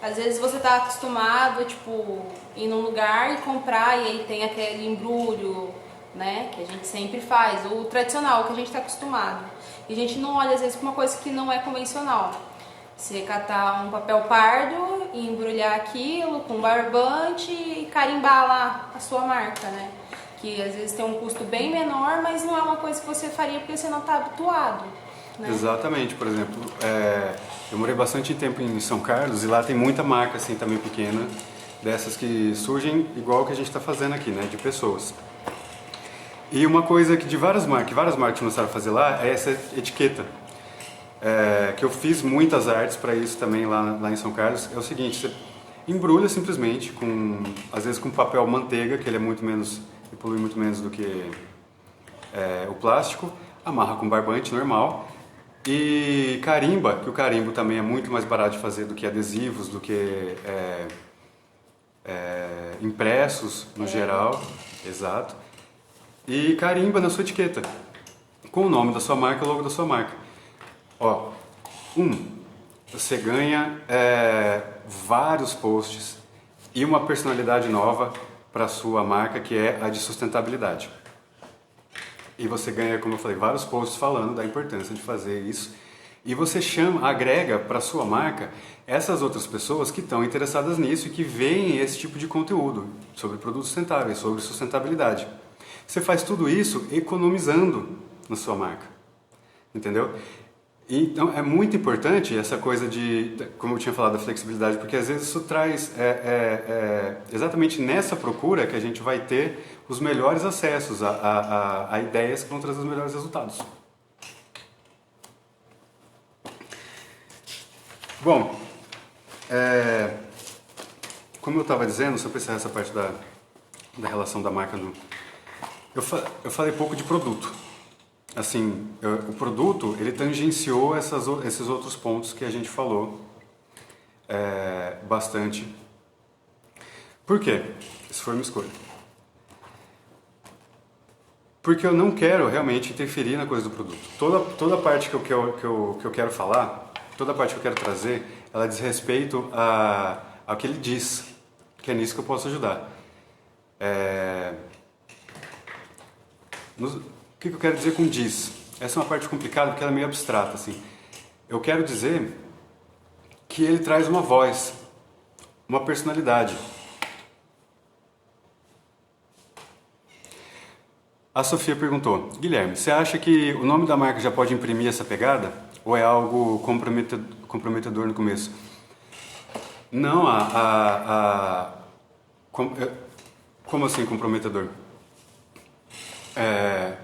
Às vezes você tá acostumado, tipo, ir num lugar e comprar e aí tem aquele embrulho, né? Que a gente sempre faz, o tradicional, que a gente tá acostumado. E a gente não olha, às vezes, pra uma coisa que não é convencional. Você catar um papel pardo e embrulhar aquilo com barbante e carimbar lá a sua marca, né? Que às vezes tem um custo bem menor, mas não é uma coisa que você faria porque você não tá habituado. Né? Exatamente, por exemplo, eu morei bastante tempo em São Carlos e lá tem muita marca assim também pequena, dessas que surgem igual que a gente está fazendo aqui, né, de pessoas. E uma coisa que várias marcas começaram a fazer lá é essa etiqueta. Que eu fiz muitas artes para isso também lá em São Carlos. É o seguinte, você embrulha simplesmente, às vezes com papel manteiga, que ele polui muito menos do que o plástico, amarra com barbante normal e carimba, que o carimbo também é muito mais barato de fazer do que adesivos, do que impressos no geral, exato. E carimba na sua etiqueta, com o nome da sua marca e o logo da sua marca. Ó, você ganha vários posts e uma personalidade nova para a sua marca, que é a de sustentabilidade. E você ganha, como eu falei, vários posts falando da importância de fazer isso. E você agrega para a sua marca essas outras pessoas que estão interessadas nisso e que veem esse tipo de conteúdo sobre produtos sustentáveis, sobre sustentabilidade. Você faz tudo isso economizando na sua marca, entendeu? Então é muito importante essa coisa como eu tinha falado, da flexibilidade, porque às vezes isso traz exatamente nessa procura que a gente vai ter os melhores acessos a ideias que vão trazer os melhores resultados. Bom, como eu estava dizendo, só para encerrar essa parte da relação da marca, eu falei pouco de produto. Assim, o produto, ele tangenciou esses outros pontos que a gente falou bastante. Por quê? Isso foi uma escolha. Porque eu não quero realmente interferir na coisa do produto. Toda a parte que eu quero falar, toda a parte que eu quero trazer, ela diz respeito ao que ele diz, que é nisso que eu posso ajudar. O que eu quero dizer com diz? Essa é uma parte complicada porque ela é meio abstrata, assim. Eu quero dizer que ele traz uma voz, uma personalidade. A Sofia perguntou: Guilherme, você acha que o nome da marca já pode imprimir essa pegada? Ou é algo comprometedor no começo? Não, como assim comprometedor?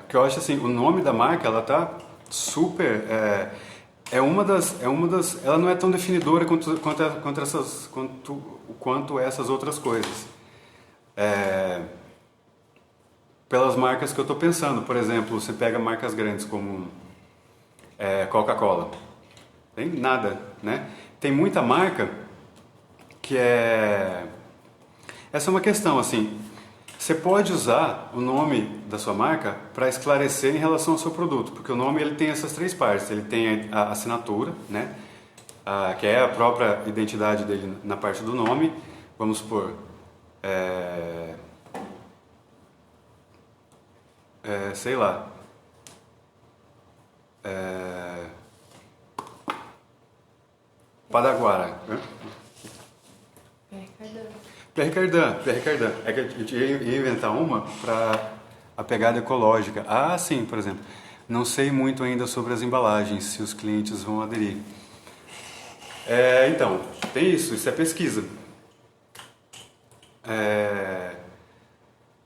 Que eu acho assim, o nome da marca, ela tá super, ela não é tão definidora quanto essas outras coisas. Pelas marcas que eu estou pensando, por exemplo, você pega marcas grandes como Coca-Cola, tem nada, né? Tem muita marca que essa é uma questão, assim. Você pode usar o nome da sua marca para esclarecer em relação ao seu produto, porque o nome ele tem essas três partes. Ele tem a assinatura, né? Que é a própria identidade dele na parte do nome. Vamos supor, sei lá, Padaguara, né? Pierre Cardin. É que eu ia inventar uma para a pegada ecológica. Ah, sim, por exemplo. Não sei muito ainda sobre as embalagens, se os clientes vão aderir. Então, tem isso é pesquisa.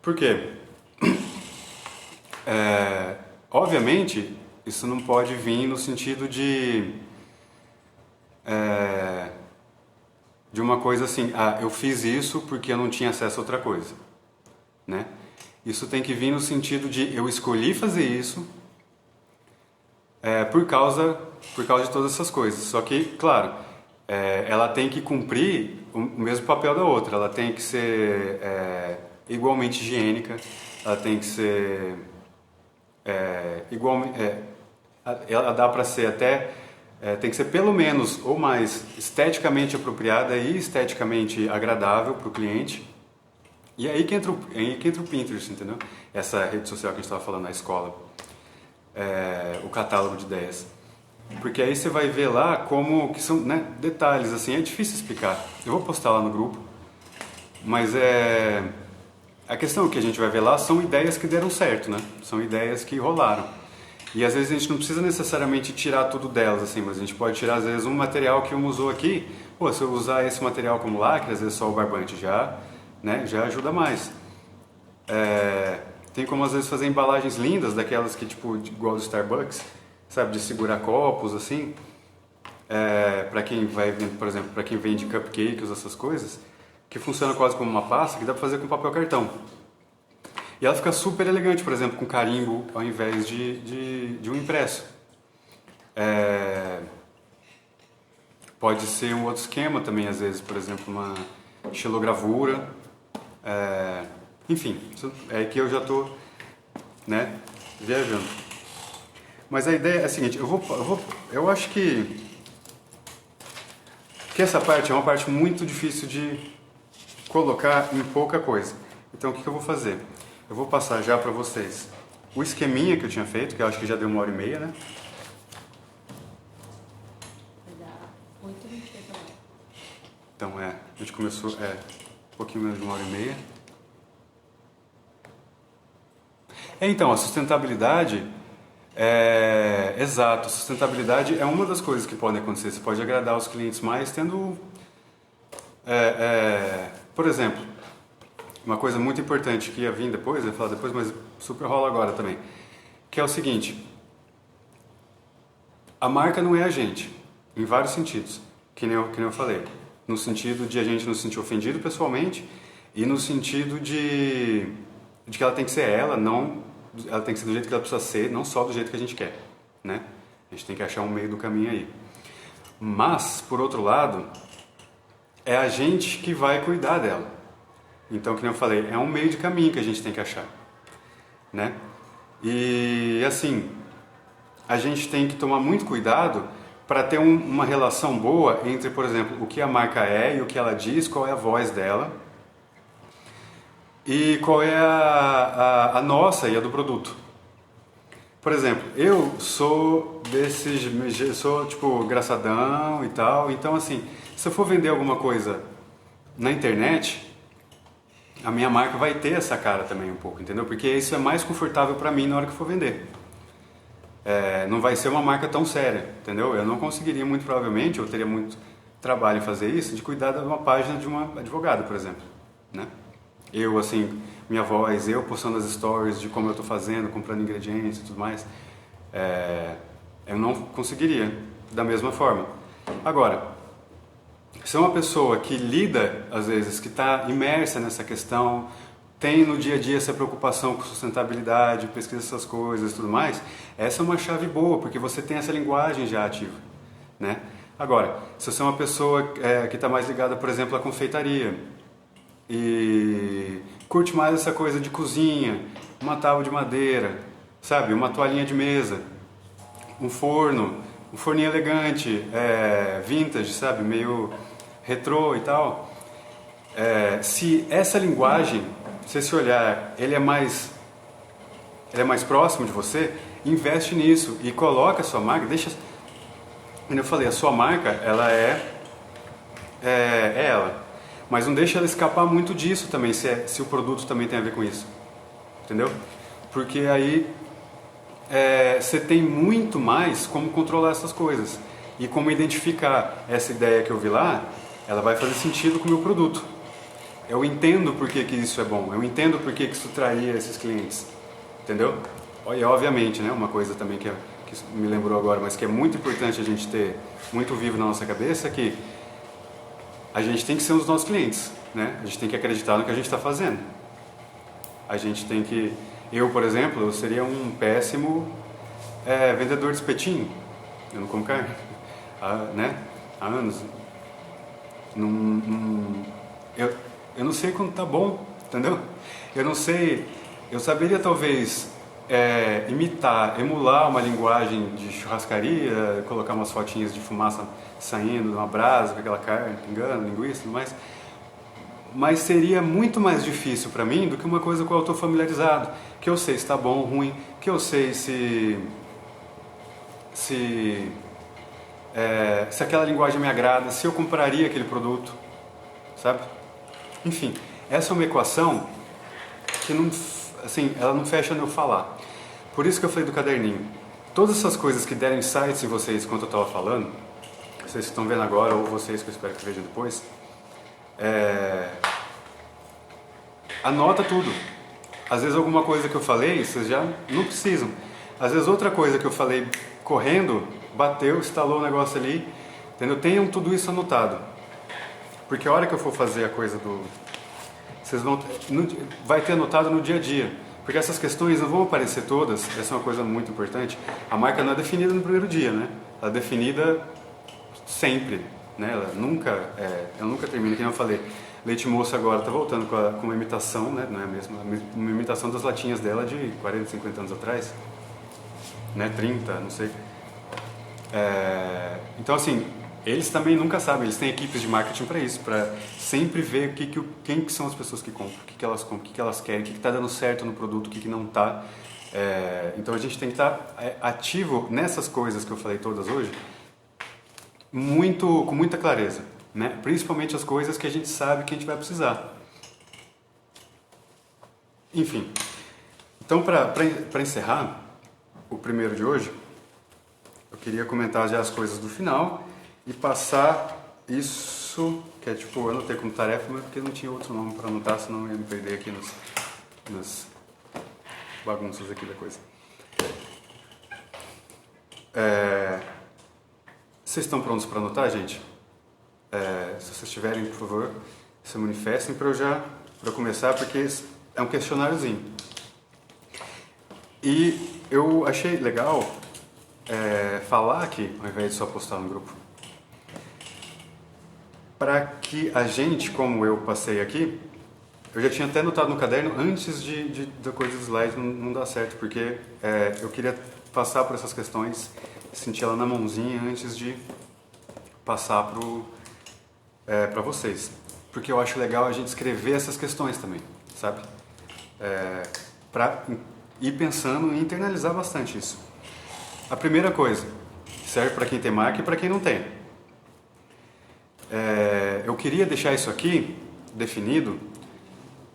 Por quê? Obviamente, isso não pode vir no sentido de uma coisa assim, eu fiz isso porque eu não tinha acesso a outra coisa, né? Isso tem que vir no sentido de eu escolhi fazer isso por causa de todas essas coisas. Só que, claro, ela tem que cumprir o mesmo papel da outra. Ela tem que ser igualmente higiênica, ela tem que ser ela dá para ser até tem que ser pelo menos ou mais esteticamente apropriada e esteticamente agradável para o cliente. E aí que entra o Pinterest, entendeu? Essa rede social que a gente estava falando na escola, o catálogo de ideias. Porque aí você vai ver lá como que são, né, detalhes, assim, é difícil explicar. Eu vou postar lá no grupo, mas a questão que a gente vai ver lá são ideias que deram certo, né? São ideias que rolaram. E às vezes a gente não precisa necessariamente tirar tudo delas, assim, mas a gente pode tirar às vezes um material que um usou aqui. Pô, se eu usar esse material como lacre, às vezes só o barbante já ajuda mais. tem como às vezes fazer embalagens lindas, daquelas que tipo igual do Starbucks, sabe, de segurar copos assim, para quem vai, por exemplo, para quem vende cupcakes, essas coisas, que funciona quase como uma pasta que dá para fazer com papel cartão. E ela fica super elegante, por exemplo, com carimbo ao invés de um impresso. Pode ser um outro esquema também, às vezes, por exemplo, uma xilogravura. Enfim, é que eu já estou, né, viajando. Mas a ideia é a seguinte, eu acho que essa parte é uma parte muito difícil de colocar em pouca coisa. Então, o que eu vou fazer? Eu vou passar já para vocês o esqueminha que eu tinha feito, que eu acho que já deu 1h30, né? Vai dar 8h28 também. Então, a gente começou, um pouquinho menos de 1h30. Então, a sustentabilidade, exato, sustentabilidade é uma das coisas que podem acontecer. Você pode agradar os clientes mais tendo, por exemplo, uma coisa muito importante que ia vir depois, eu ia falar depois, mas super rola agora também, que é o seguinte, a marca não é a gente, em vários sentidos, que nem eu falei, no sentido de a gente não se sentir ofendido pessoalmente e no sentido de que ela tem que ser ela tem que ser do jeito que ela precisa ser, não só do jeito que a gente quer, né? A gente tem que achar um meio do caminho aí. Mas, por outro lado, é a gente que vai cuidar dela. Então, como eu falei, é um meio de caminho que a gente tem que achar, né? E, assim, a gente tem que tomar muito cuidado para ter uma relação boa entre, por exemplo, o que a marca é e o que ela diz, qual é a voz dela e qual é a nossa e a do produto. Por exemplo, eu sou tipo engraçadão e tal, então assim, se eu for vender alguma coisa na internet, a minha marca vai ter essa cara também um pouco, entendeu? Porque isso é mais confortável para mim na hora que for vender. Não vai ser uma marca tão séria, entendeu? Eu não conseguiria muito provavelmente, eu teria muito trabalho em fazer isso, de cuidar de uma página de uma advogada, por exemplo, né? Eu, assim, minha voz, eu postando as stories de como eu estou fazendo, comprando ingredientes e tudo mais, eu não conseguiria da mesma forma. Agora, se é uma pessoa que lida, às vezes, que está imersa nessa questão, tem no dia a dia essa preocupação com sustentabilidade, pesquisa essas coisas e tudo mais, essa é uma chave boa, porque você tem essa linguagem já ativa, né? Agora, se você é uma pessoa que está mais ligada, por exemplo, à confeitaria, e curte mais essa coisa de cozinha, uma tábua de madeira, sabe, uma toalhinha de mesa, um forninho elegante, vintage, sabe, meio retrô e tal, se essa linguagem, se esse olhar, ele é mais próximo de você, investe nisso e coloca a sua marca, como eu falei, a sua marca, ela é ela. Mas não deixa ela escapar muito disso também, se o produto também tem a ver com isso. Entendeu? Porque aí você tem muito mais como controlar essas coisas. E como identificar essa ideia que eu vi lá, ela vai fazer sentido com o meu produto. Eu entendo por que isso é bom, eu entendo por que isso traria esses clientes. Entendeu? E obviamente, né, uma coisa também que me lembrou agora, mas que é muito importante a gente ter muito vivo na nossa cabeça, é que a gente tem que ser um dos nossos clientes, né? A gente tem que acreditar no que a gente está fazendo. A gente tem que... Eu, por exemplo, eu seria um péssimo vendedor de espetinho. Eu não como carne, né? Há anos. Eu não sei quando tá bom, entendeu? Eu não sei... Eu saberia, talvez, emular uma linguagem de churrascaria, colocar umas fotinhas de fumaça saindo de uma brasa com aquela carne, pingando, linguiça e tudo mais. Mas seria muito mais difícil para mim do que uma coisa com a qual eu estou familiarizado. Que eu sei se está bom ou ruim, que eu sei se aquela linguagem me agrada, se eu compraria aquele produto, sabe? Enfim, essa é uma equação que não, assim, ela não fecha no eu falar. Por isso que eu falei do caderninho. Todas essas coisas que deram insights em vocês enquanto eu estava falando, vocês que estão vendo agora ou vocês que eu espero que vejam depois, anota tudo. Às vezes alguma coisa que eu falei, vocês já não precisam. Às vezes outra coisa que eu falei correndo, bateu, estalou o negócio ali, entendeu? Tenham tudo isso anotado. Porque a hora que eu for fazer a coisa do... Vocês vão... Vai ter anotado no dia a dia. Porque essas questões não vão aparecer todas, essa é uma coisa muito importante. A marca não é definida no primeiro dia, né? Ela é definida sempre, né? Ela nunca termina, como eu falei. Leite Moça agora está voltando com uma imitação, né? Não é a mesma, uma imitação das latinhas dela de 40, 50 anos atrás, né? 30, não sei. Então, assim, eles também nunca sabem, eles têm equipes de marketing para isso, para sempre ver quem que são as pessoas que compram, o que elas compram, o que elas querem, o que está dando certo no produto, o que não está. Então a gente tem que estar ativo nessas coisas que eu falei todas hoje, com muita clareza, né? Principalmente as coisas que a gente sabe que a gente vai precisar. Enfim, então para encerrar o primeiro de hoje, eu queria comentar já as coisas do final e passar isso, que é tipo, eu anotei como tarefa, mas porque não tinha outro nome para anotar, senão eu ia me perder aqui nas bagunças aqui da coisa. Vocês estão prontos para anotar, gente? Se vocês estiverem, por favor, se manifestem para eu começar, porque é um questionáriozinho. E eu achei legal falar aqui, ao invés de só postar no grupo, para que a gente, como eu passei aqui, eu já tinha até anotado no caderno antes da coisa do slide não dar certo, porque eu queria passar por essas questões, sentir ela na mãozinha antes de passar para vocês. Porque eu acho legal a gente escrever essas questões também, sabe? Para ir pensando e internalizar bastante isso. A primeira coisa, serve para quem tem marca e para quem não tem. Eu queria deixar isso aqui definido,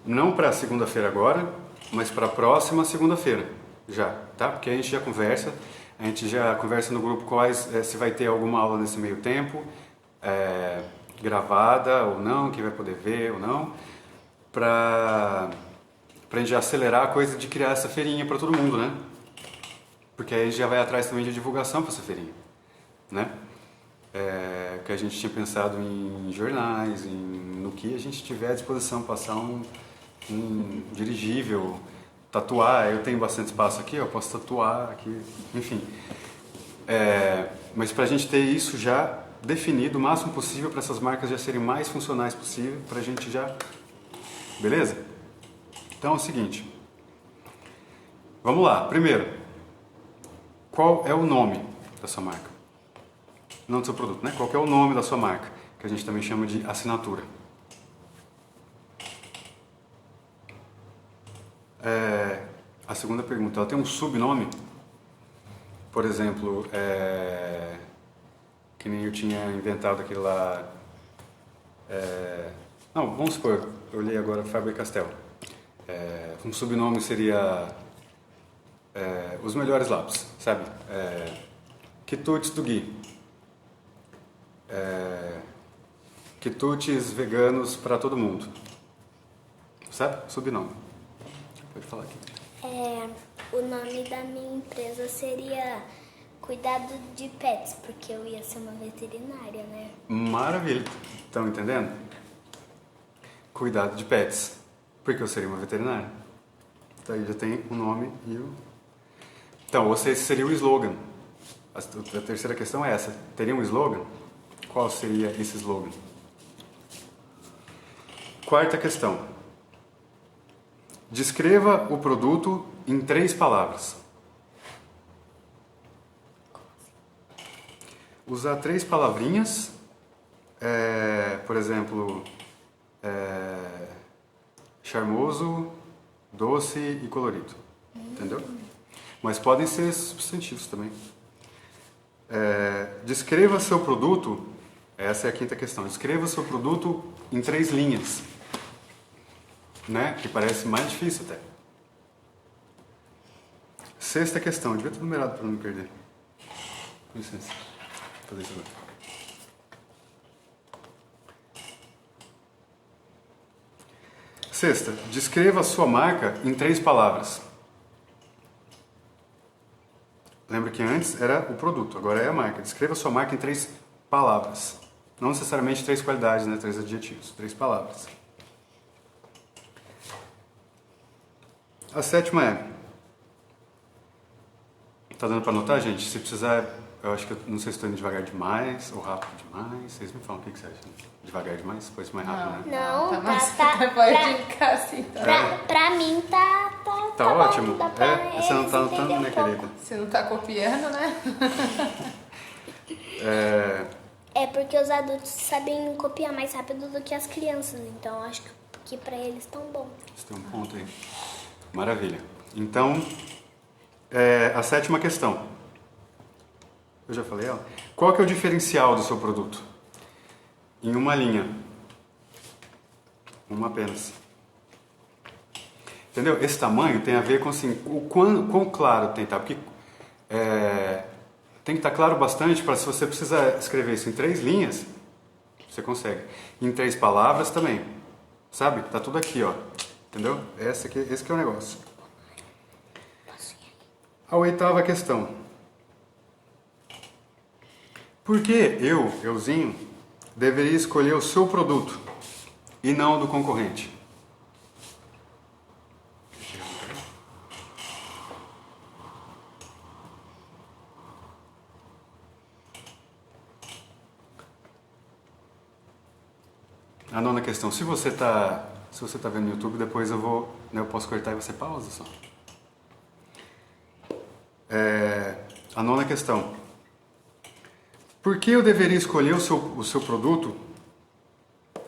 não para segunda-feira agora, mas para a próxima segunda-feira, já, tá? Porque a gente já conversa no grupo se vai ter alguma aula nesse meio tempo, gravada ou não, quem vai poder ver ou não, para a gente já acelerar a coisa de criar essa feirinha para todo mundo, né? Porque aí a gente já vai atrás também de divulgação para essa feirinha, né? Que a gente tinha pensado em jornais, no que a gente tiver à disposição, passar um dirigível, tatuar. Eu tenho bastante espaço aqui, eu posso tatuar aqui, enfim. Mas para a gente ter isso já definido o máximo possível, para essas marcas já serem mais funcionais possível, para a gente já... Beleza? Então é o seguinte. Vamos lá. Primeiro, qual é o nome da sua marca? Não do seu produto, né? Qual é o nome da sua marca? Que a gente também chama de assinatura. A segunda pergunta, ela tem um subnome? Por exemplo, que nem eu tinha inventado aquele lá... não, vamos supor, eu li agora Faber-Castell. Um subnome seria os melhores lápis, sabe? Quitutes do Gui. Quitutes veganos para todo mundo. Sabe? Subnome. Pode falar aqui. O nome da minha empresa seria Cuidado de Pets, porque eu ia ser uma veterinária, né? Maravilha. Estão entendendo? Cuidado de Pets. Porque eu seria uma veterinária. Então aí já tem o nome e o... Então, esse seria o slogan. A terceira questão é essa. Teria um slogan? Qual seria esse slogan? Quarta questão. Descreva o produto em 3 palavras. Usar 3 palavrinhas. Por exemplo, charmoso, doce e colorido. Entendeu? Mas podem ser substantivos também. Descreva seu produto. Essa é a quinta questão. Descreva seu produto em 3 linhas. Né? Que parece mais difícil até. Sexta questão. Eu devia ter numerado para não me perder. Com licença. Vou fazer isso agora. Sexta, descreva a sua marca em 3 palavras. Lembra que antes era o produto, agora é a marca. Descreva a sua marca em 3 palavras. Não necessariamente 3 qualidades, né? 3 adjetivos, 3 palavras. A sétima é... Tá dando para anotar, gente? Se precisar, eu acho que não sei se estou indo devagar demais ou rápido demais. Vocês me falam o que você acha? Devagar demais? Pode ser mais rápido, né? Não, Pode ficar assim. pra mim tá Tá bom, ótimo. dá pra Você não tá se entender anotando, né, um pouco. querida? Você não tá copiando, né? É porque os adultos sabem copiar mais rápido do que as crianças, então eu acho que pra eles tão bom. Você tem um ponto aí. Maravilha. Então, a sétima questão. Eu já falei ela? Qual que é o diferencial do seu produto? Em uma linha. Uma apenas. Entendeu? Esse tamanho tem a ver com assim, o quão claro tem que estar. Porque tem que estar claro bastante para, se você precisa escrever isso em 3 linhas, você consegue. Em 3 palavras também. Sabe? Tá tudo aqui, ó. Entendeu? Esse que é o negócio. A 8ª questão. Por que euzinho, deveria escolher o seu produto e não o do concorrente? A 9ª questão. Se você tá vendo no YouTube, depois eu posso cortar e você pausa só. A 9ª questão. Por que eu deveria escolher o seu produto,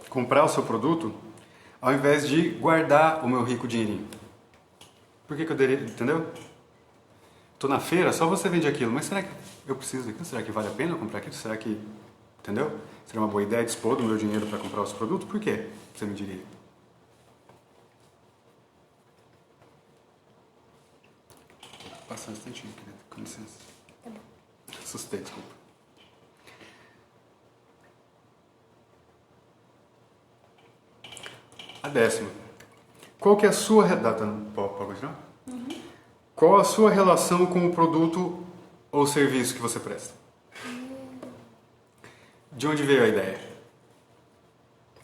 comprar o seu produto, ao invés de guardar o meu rico dinheirinho? Por que eu deveria, entendeu? Tô na feira, só você vende aquilo, mas será que eu preciso daquilo? Será que vale a pena eu comprar aquilo? Será que, entendeu? Seria uma boa ideia dispor do meu dinheiro para comprar os produtos? Por quê? Você me diria. Vou passar um instantinho, querida. Com licença. Tá bom. Assustei, desculpa. A 10ª. Qual que é a sua... Pode continuar? Qual a sua relação com o produto ou serviço que você presta? De onde veio a ideia?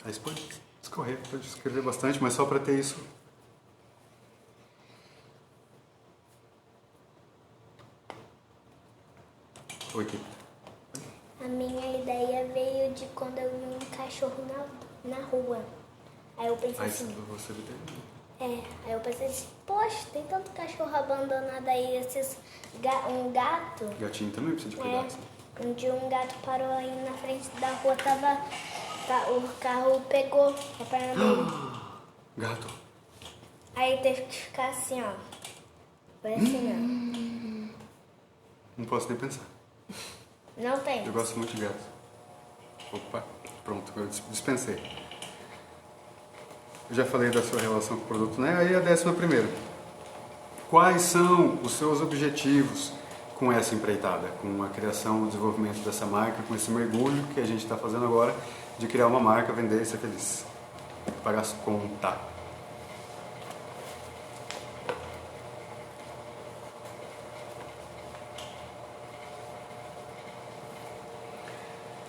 Aí você pode escorrer, pode escrever bastante, mas só para ter isso. Oi, Kiko. A minha ideia veio de quando eu vi um cachorro na rua. Aí eu pensei assim... Você veterinário. Aí eu pensei assim, poxa, tem tanto cachorro abandonado aí, um gato. Gatinho também precisa de cuidado. Um dia um gato parou aí na frente da rua, o carro pegou a perna dele. Gato. Aí teve que ficar assim, ó. Foi assim, Não posso nem pensar. ó. Não tem. Eu gosto muito de gato. Opa, pronto, eu dispensei. Eu já falei da sua relação com o produto, né? Aí a 11ª. Quais são os seus objetivos com essa empreitada, com a criação, o desenvolvimento dessa marca, com esse mergulho que a gente está fazendo agora de criar uma marca, vender e ser feliz? Pagar as contas.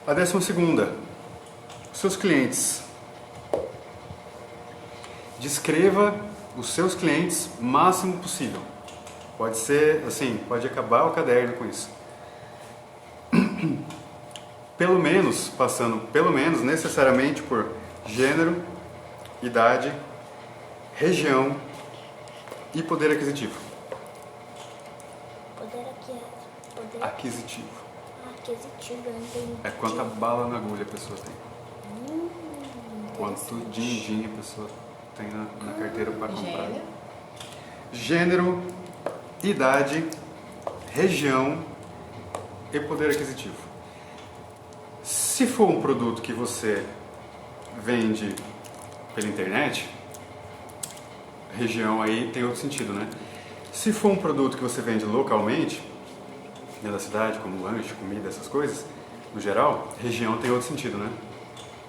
A 12ª. Seus clientes. Descreva os seus clientes o máximo possível. Pode ser, assim, pode acabar o caderno com isso. Pelo menos, necessariamente por gênero, idade, região e poder aquisitivo. Poder Aquisitivo. aquisitivo, eu entendi. É quanta bala na agulha a pessoa tem. Quanto din-din a pessoa tem na carteira para comprar. Gênero, idade, região e poder aquisitivo. Se for um produto que você vende pela internet, região aí tem outro sentido, né? Se for um produto que você vende localmente, dentro da cidade, como lanche, comida, essas coisas, no geral, região tem outro sentido, né?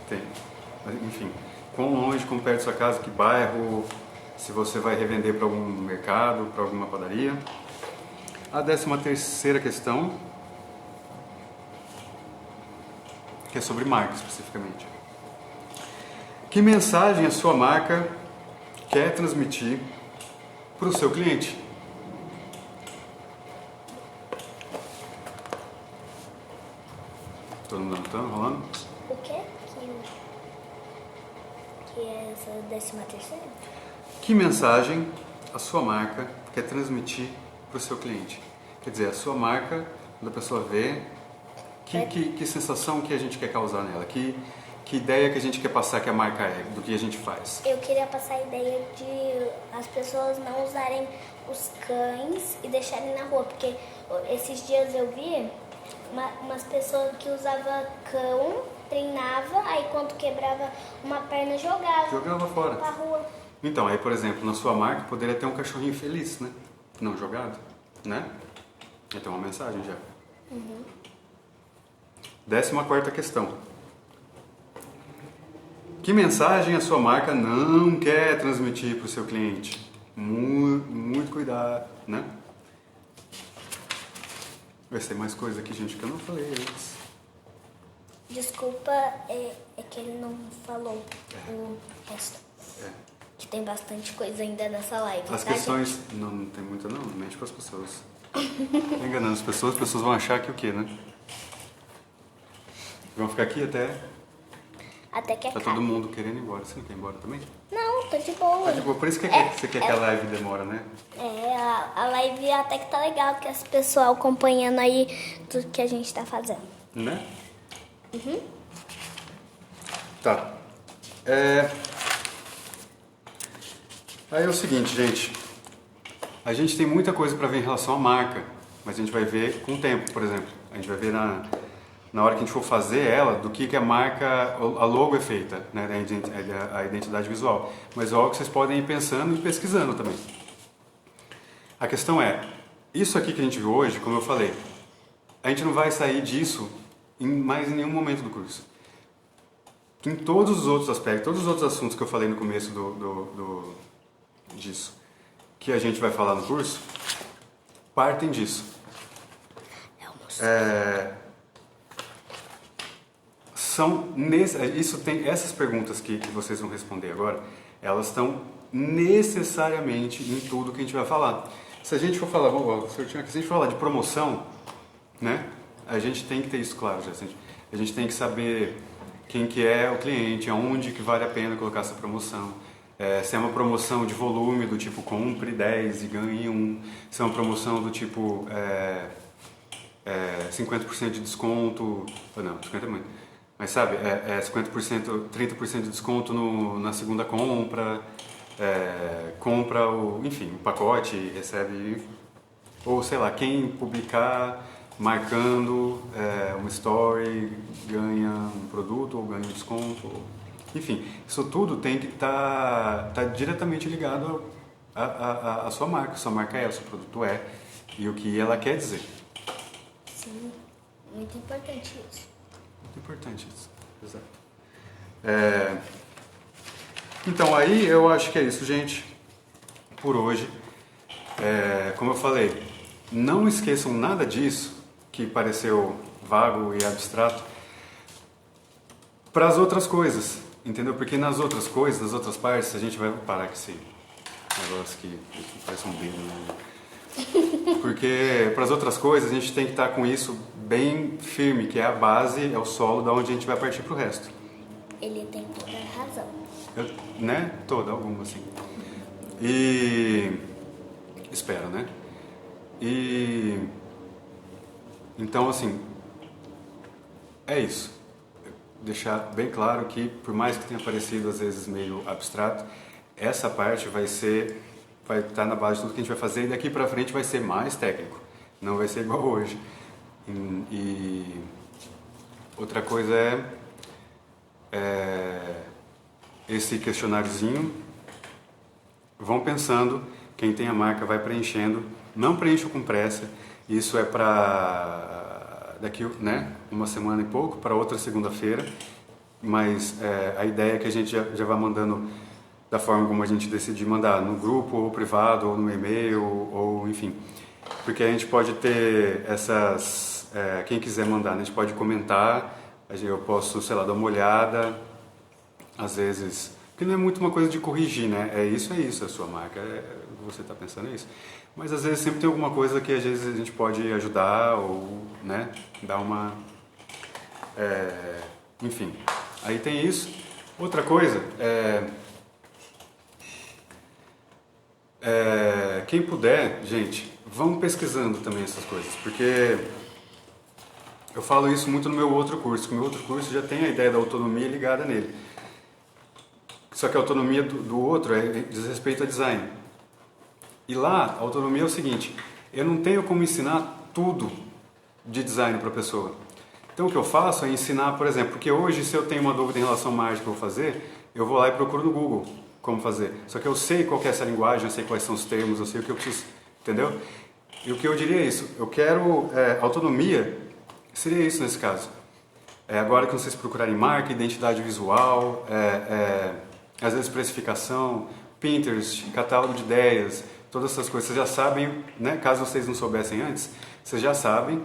Tem. Mas, enfim, quão longe, quão perto da sua casa, que bairro, se você vai revender para algum mercado, para alguma padaria. A 13ª questão, que é sobre marca especificamente. Que mensagem a sua marca quer transmitir para o seu cliente? Todo mundo anotando, rolando? O quê? Que é essa 13ª? Que mensagem a sua marca quer transmitir para o seu cliente? Quer dizer, a sua marca, quando a pessoa vê, que sensação que a gente quer causar nela? Que ideia que a gente quer passar que a marca é, do que a gente faz? Eu queria passar a ideia de as pessoas não usarem os cães e deixarem na rua, porque esses dias eu vi umas pessoas que usavam cão, treinava, aí quando quebrava uma perna Jogava fora. pra rua. Então, aí, por exemplo, na sua marca poderia ter um cachorrinho feliz, né? Não jogado, né? Então, uma mensagem já. 14ª questão. Que mensagem a sua marca não quer transmitir para o seu cliente? Muito cuidado, né? Vai ser mais coisa aqui, gente, que eu não falei antes. Desculpa, é que ele não falou o resto. Que tem bastante coisa ainda nessa live, As tá, questões... gente? Não tem muita não mexe com as pessoas. Tá enganando as pessoas vão achar que o quê, né? Vão ficar aqui até Até que tá acabe. todo mundo querendo ir embora. Você não quer ir embora também? Não, tô de boa. Tipo, por isso que você quer que a live demora, né? A live até que tá legal, que as pessoas acompanhando aí tudo que a gente tá fazendo. Né? Uhum. Tá. Aí é o seguinte, gente. A gente tem muita coisa para ver em relação à marca, mas a gente vai ver com o tempo, por exemplo. A gente vai ver na hora que a gente for fazer ela, do que a marca, a logo é feita, né? A identidade visual. Mas é algo que vocês podem ir pensando e pesquisando também. A questão é, isso aqui que a gente viu hoje, como eu falei, a gente não vai sair disso em mais nenhum momento do curso. Em todos os outros aspectos, todos os outros assuntos que eu falei no começo disso, que a gente vai falar no curso, partem disso. Essas perguntas que vocês vão responder agora, elas estão necessariamente em tudo que a gente vai falar. Se a gente for falar, se a gente for falar de promoção, né, a gente tem que ter isso claro, já. A gente tem que saber quem que é o cliente, aonde que vale a pena colocar essa promoção. Se é uma promoção de volume, do tipo compre 10 e ganhe 1. Se é uma promoção do tipo 50% de desconto, não, 50% é muito. Mas sabe, 50%, 30% de desconto na segunda compra, compra o pacote e recebe, ou sei lá, quem publicar marcando uma story ganha um produto ou ganha um desconto. Enfim, isso tudo tem que tá diretamente ligado à sua marca. Sua marca o seu produto e o que ela quer dizer. Sim, muito importante isso. Muito importante isso, exato. Então aí eu acho que é isso, gente, por hoje. Como eu falei, não esqueçam nada disso que pareceu vago e abstrato para as outras coisas, entendeu? Porque nas outras coisas, nas outras partes, a gente vai parar com esse negócio que parece um dedo, né? Porque para as outras coisas a gente tem que estar com isso bem firme, que é a base, é o solo da onde a gente vai partir para o resto. Ele tem toda a razão. Né? Toda, alguma, assim. E... espero, né? E... então, assim, é isso. Deixar bem claro que, por mais que tenha parecido às vezes meio abstrato, essa parte vai estar na base de tudo que a gente vai fazer, e daqui pra frente vai ser mais técnico, não vai ser igual hoje. E outra coisa esse questionáriozinho, vão pensando, quem tem a marca vai preenchendo, não preencha com pressa, isso é para daqui, né, uma semana e pouco, para outra segunda-feira, mas a ideia é que a gente já vá mandando da forma como a gente decidir mandar, no grupo, ou privado, ou no e-mail, ou enfim. Porque a gente pode ter essas... quem quiser mandar, né? A gente pode comentar, eu posso, sei lá, dar uma olhada, às vezes... Porque não é muito uma coisa de corrigir, né? É isso, a sua marca, você está pensando isso. Mas às vezes sempre tem alguma coisa que às vezes a gente pode ajudar, ou, né, dar uma... enfim, aí tem isso. Outra coisa, quem puder, gente, vão pesquisando também essas coisas, porque eu falo isso muito no meu outro curso, que o meu outro curso já tem a ideia da autonomia ligada nele. Só que a autonomia do outro diz respeito a design. E lá, a autonomia é o seguinte, eu não tenho como ensinar tudo de design para a pessoa. Então o que eu faço é ensinar, por exemplo, porque hoje se eu tenho uma dúvida em relação à uma arte que eu vou fazer, eu vou lá e procuro no Google como fazer. Só que eu sei qual que é essa linguagem, eu sei quais são os termos, eu sei o que eu preciso, entendeu? E o que eu diria é isso, eu quero autonomia, seria isso nesse caso. Agora que vocês procurarem marca, identidade visual, às vezes precificação, Pinterest, catálogo de ideias, todas essas coisas, vocês já sabem, né? Caso vocês não soubessem antes, vocês já sabem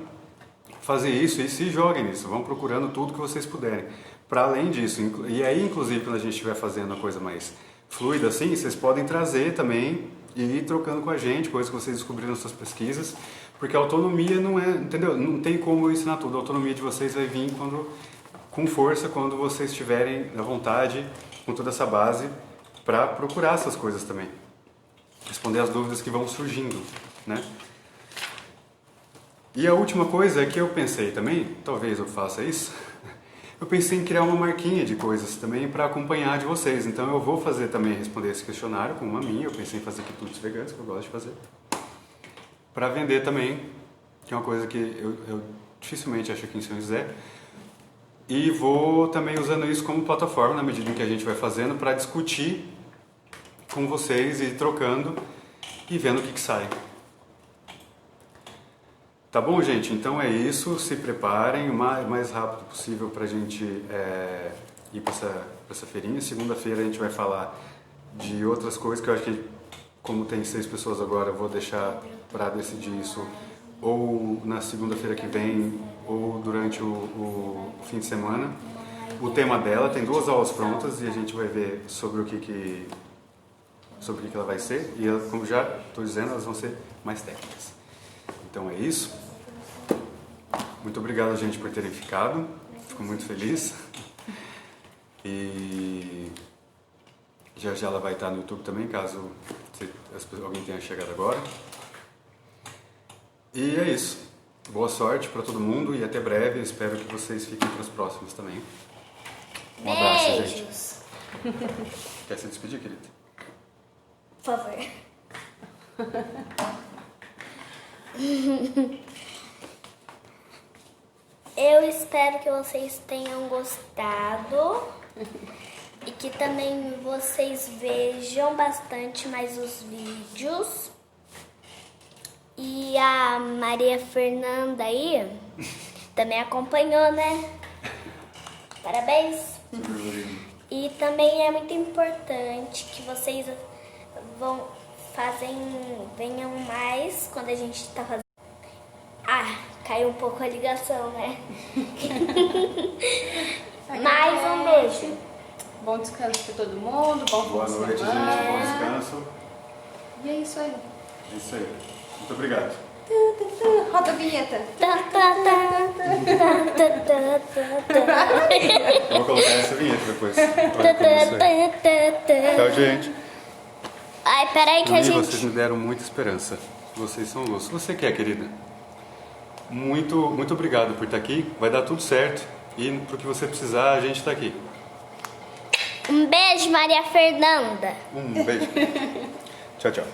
fazer isso e se joguem nisso, vão procurando tudo que vocês puderem. Para além disso, e aí inclusive quando a gente estiver fazendo uma coisa mais fluida assim, vocês podem trazer também e ir trocando com a gente, coisas que vocês descobriram nas suas pesquisas, porque a autonomia não é, entendeu? Não tem como eu ensinar tudo, a autonomia de vocês vai vir com força quando vocês estiverem à vontade, com toda essa base, para procurar essas coisas também. Responder as dúvidas que vão surgindo, né? E a última coisa é que eu pensei também, talvez eu faça isso, eu pensei em criar uma marquinha de coisas também para acompanhar de vocês. Então eu vou fazer também, responder esse questionário com uma minha, eu pensei em fazer quitutes veganos, que eu gosto de fazer, para vender também, que é uma coisa que eu dificilmente acho aqui em São José. E vou também usando isso como plataforma, na medida em que a gente vai fazendo, para discutir com vocês e trocando e vendo o que sai. Tá bom, gente? Então é isso. Se preparem o mais rápido possível para a gente ir para essa feirinha. Segunda-feira a gente vai falar de outras coisas que eu acho que, como tem 6 pessoas agora, eu vou deixar para decidir isso ou na segunda-feira que vem ou durante o fim de semana. O tema dela tem 2 aulas prontas e a gente vai ver sobre o que ela vai ser. E como já estou dizendo, elas vão ser mais técnicas. Então é isso. Muito obrigado, gente, por terem ficado. Fico muito feliz. E já ela vai estar no YouTube também, caso alguém tenha chegado agora. E é isso. Boa sorte para todo mundo e até breve. Espero que vocês fiquem para os próximos também. Um abraço, gente. Beijos. Quer se despedir, querida? Por favor. Eu espero que vocês tenham gostado e que também vocês vejam bastante mais os vídeos. E a Maria Fernanda aí também acompanhou, né? Parabéns! E também é muito importante que vocês venham mais quando a gente tá fazendo. Caiu um pouco a ligação, né? Mais um beijo. Bom descanso para todo mundo, bom Boa fim de noite, semana. gente. Bom descanso. E é isso aí. É isso aí. Muito obrigado. Roda a vinheta. Eu vou colocar essa vinheta depois. Tchau, gente. Ai, peraí que a gente... Vocês me deram muita esperança. Vocês são luz. Você quer, querida? Muito, muito obrigado por estar aqui. Vai dar tudo certo. E pro que você precisar, a gente está aqui. Um beijo, Maria Fernanda. Um beijo. Tchau, tchau.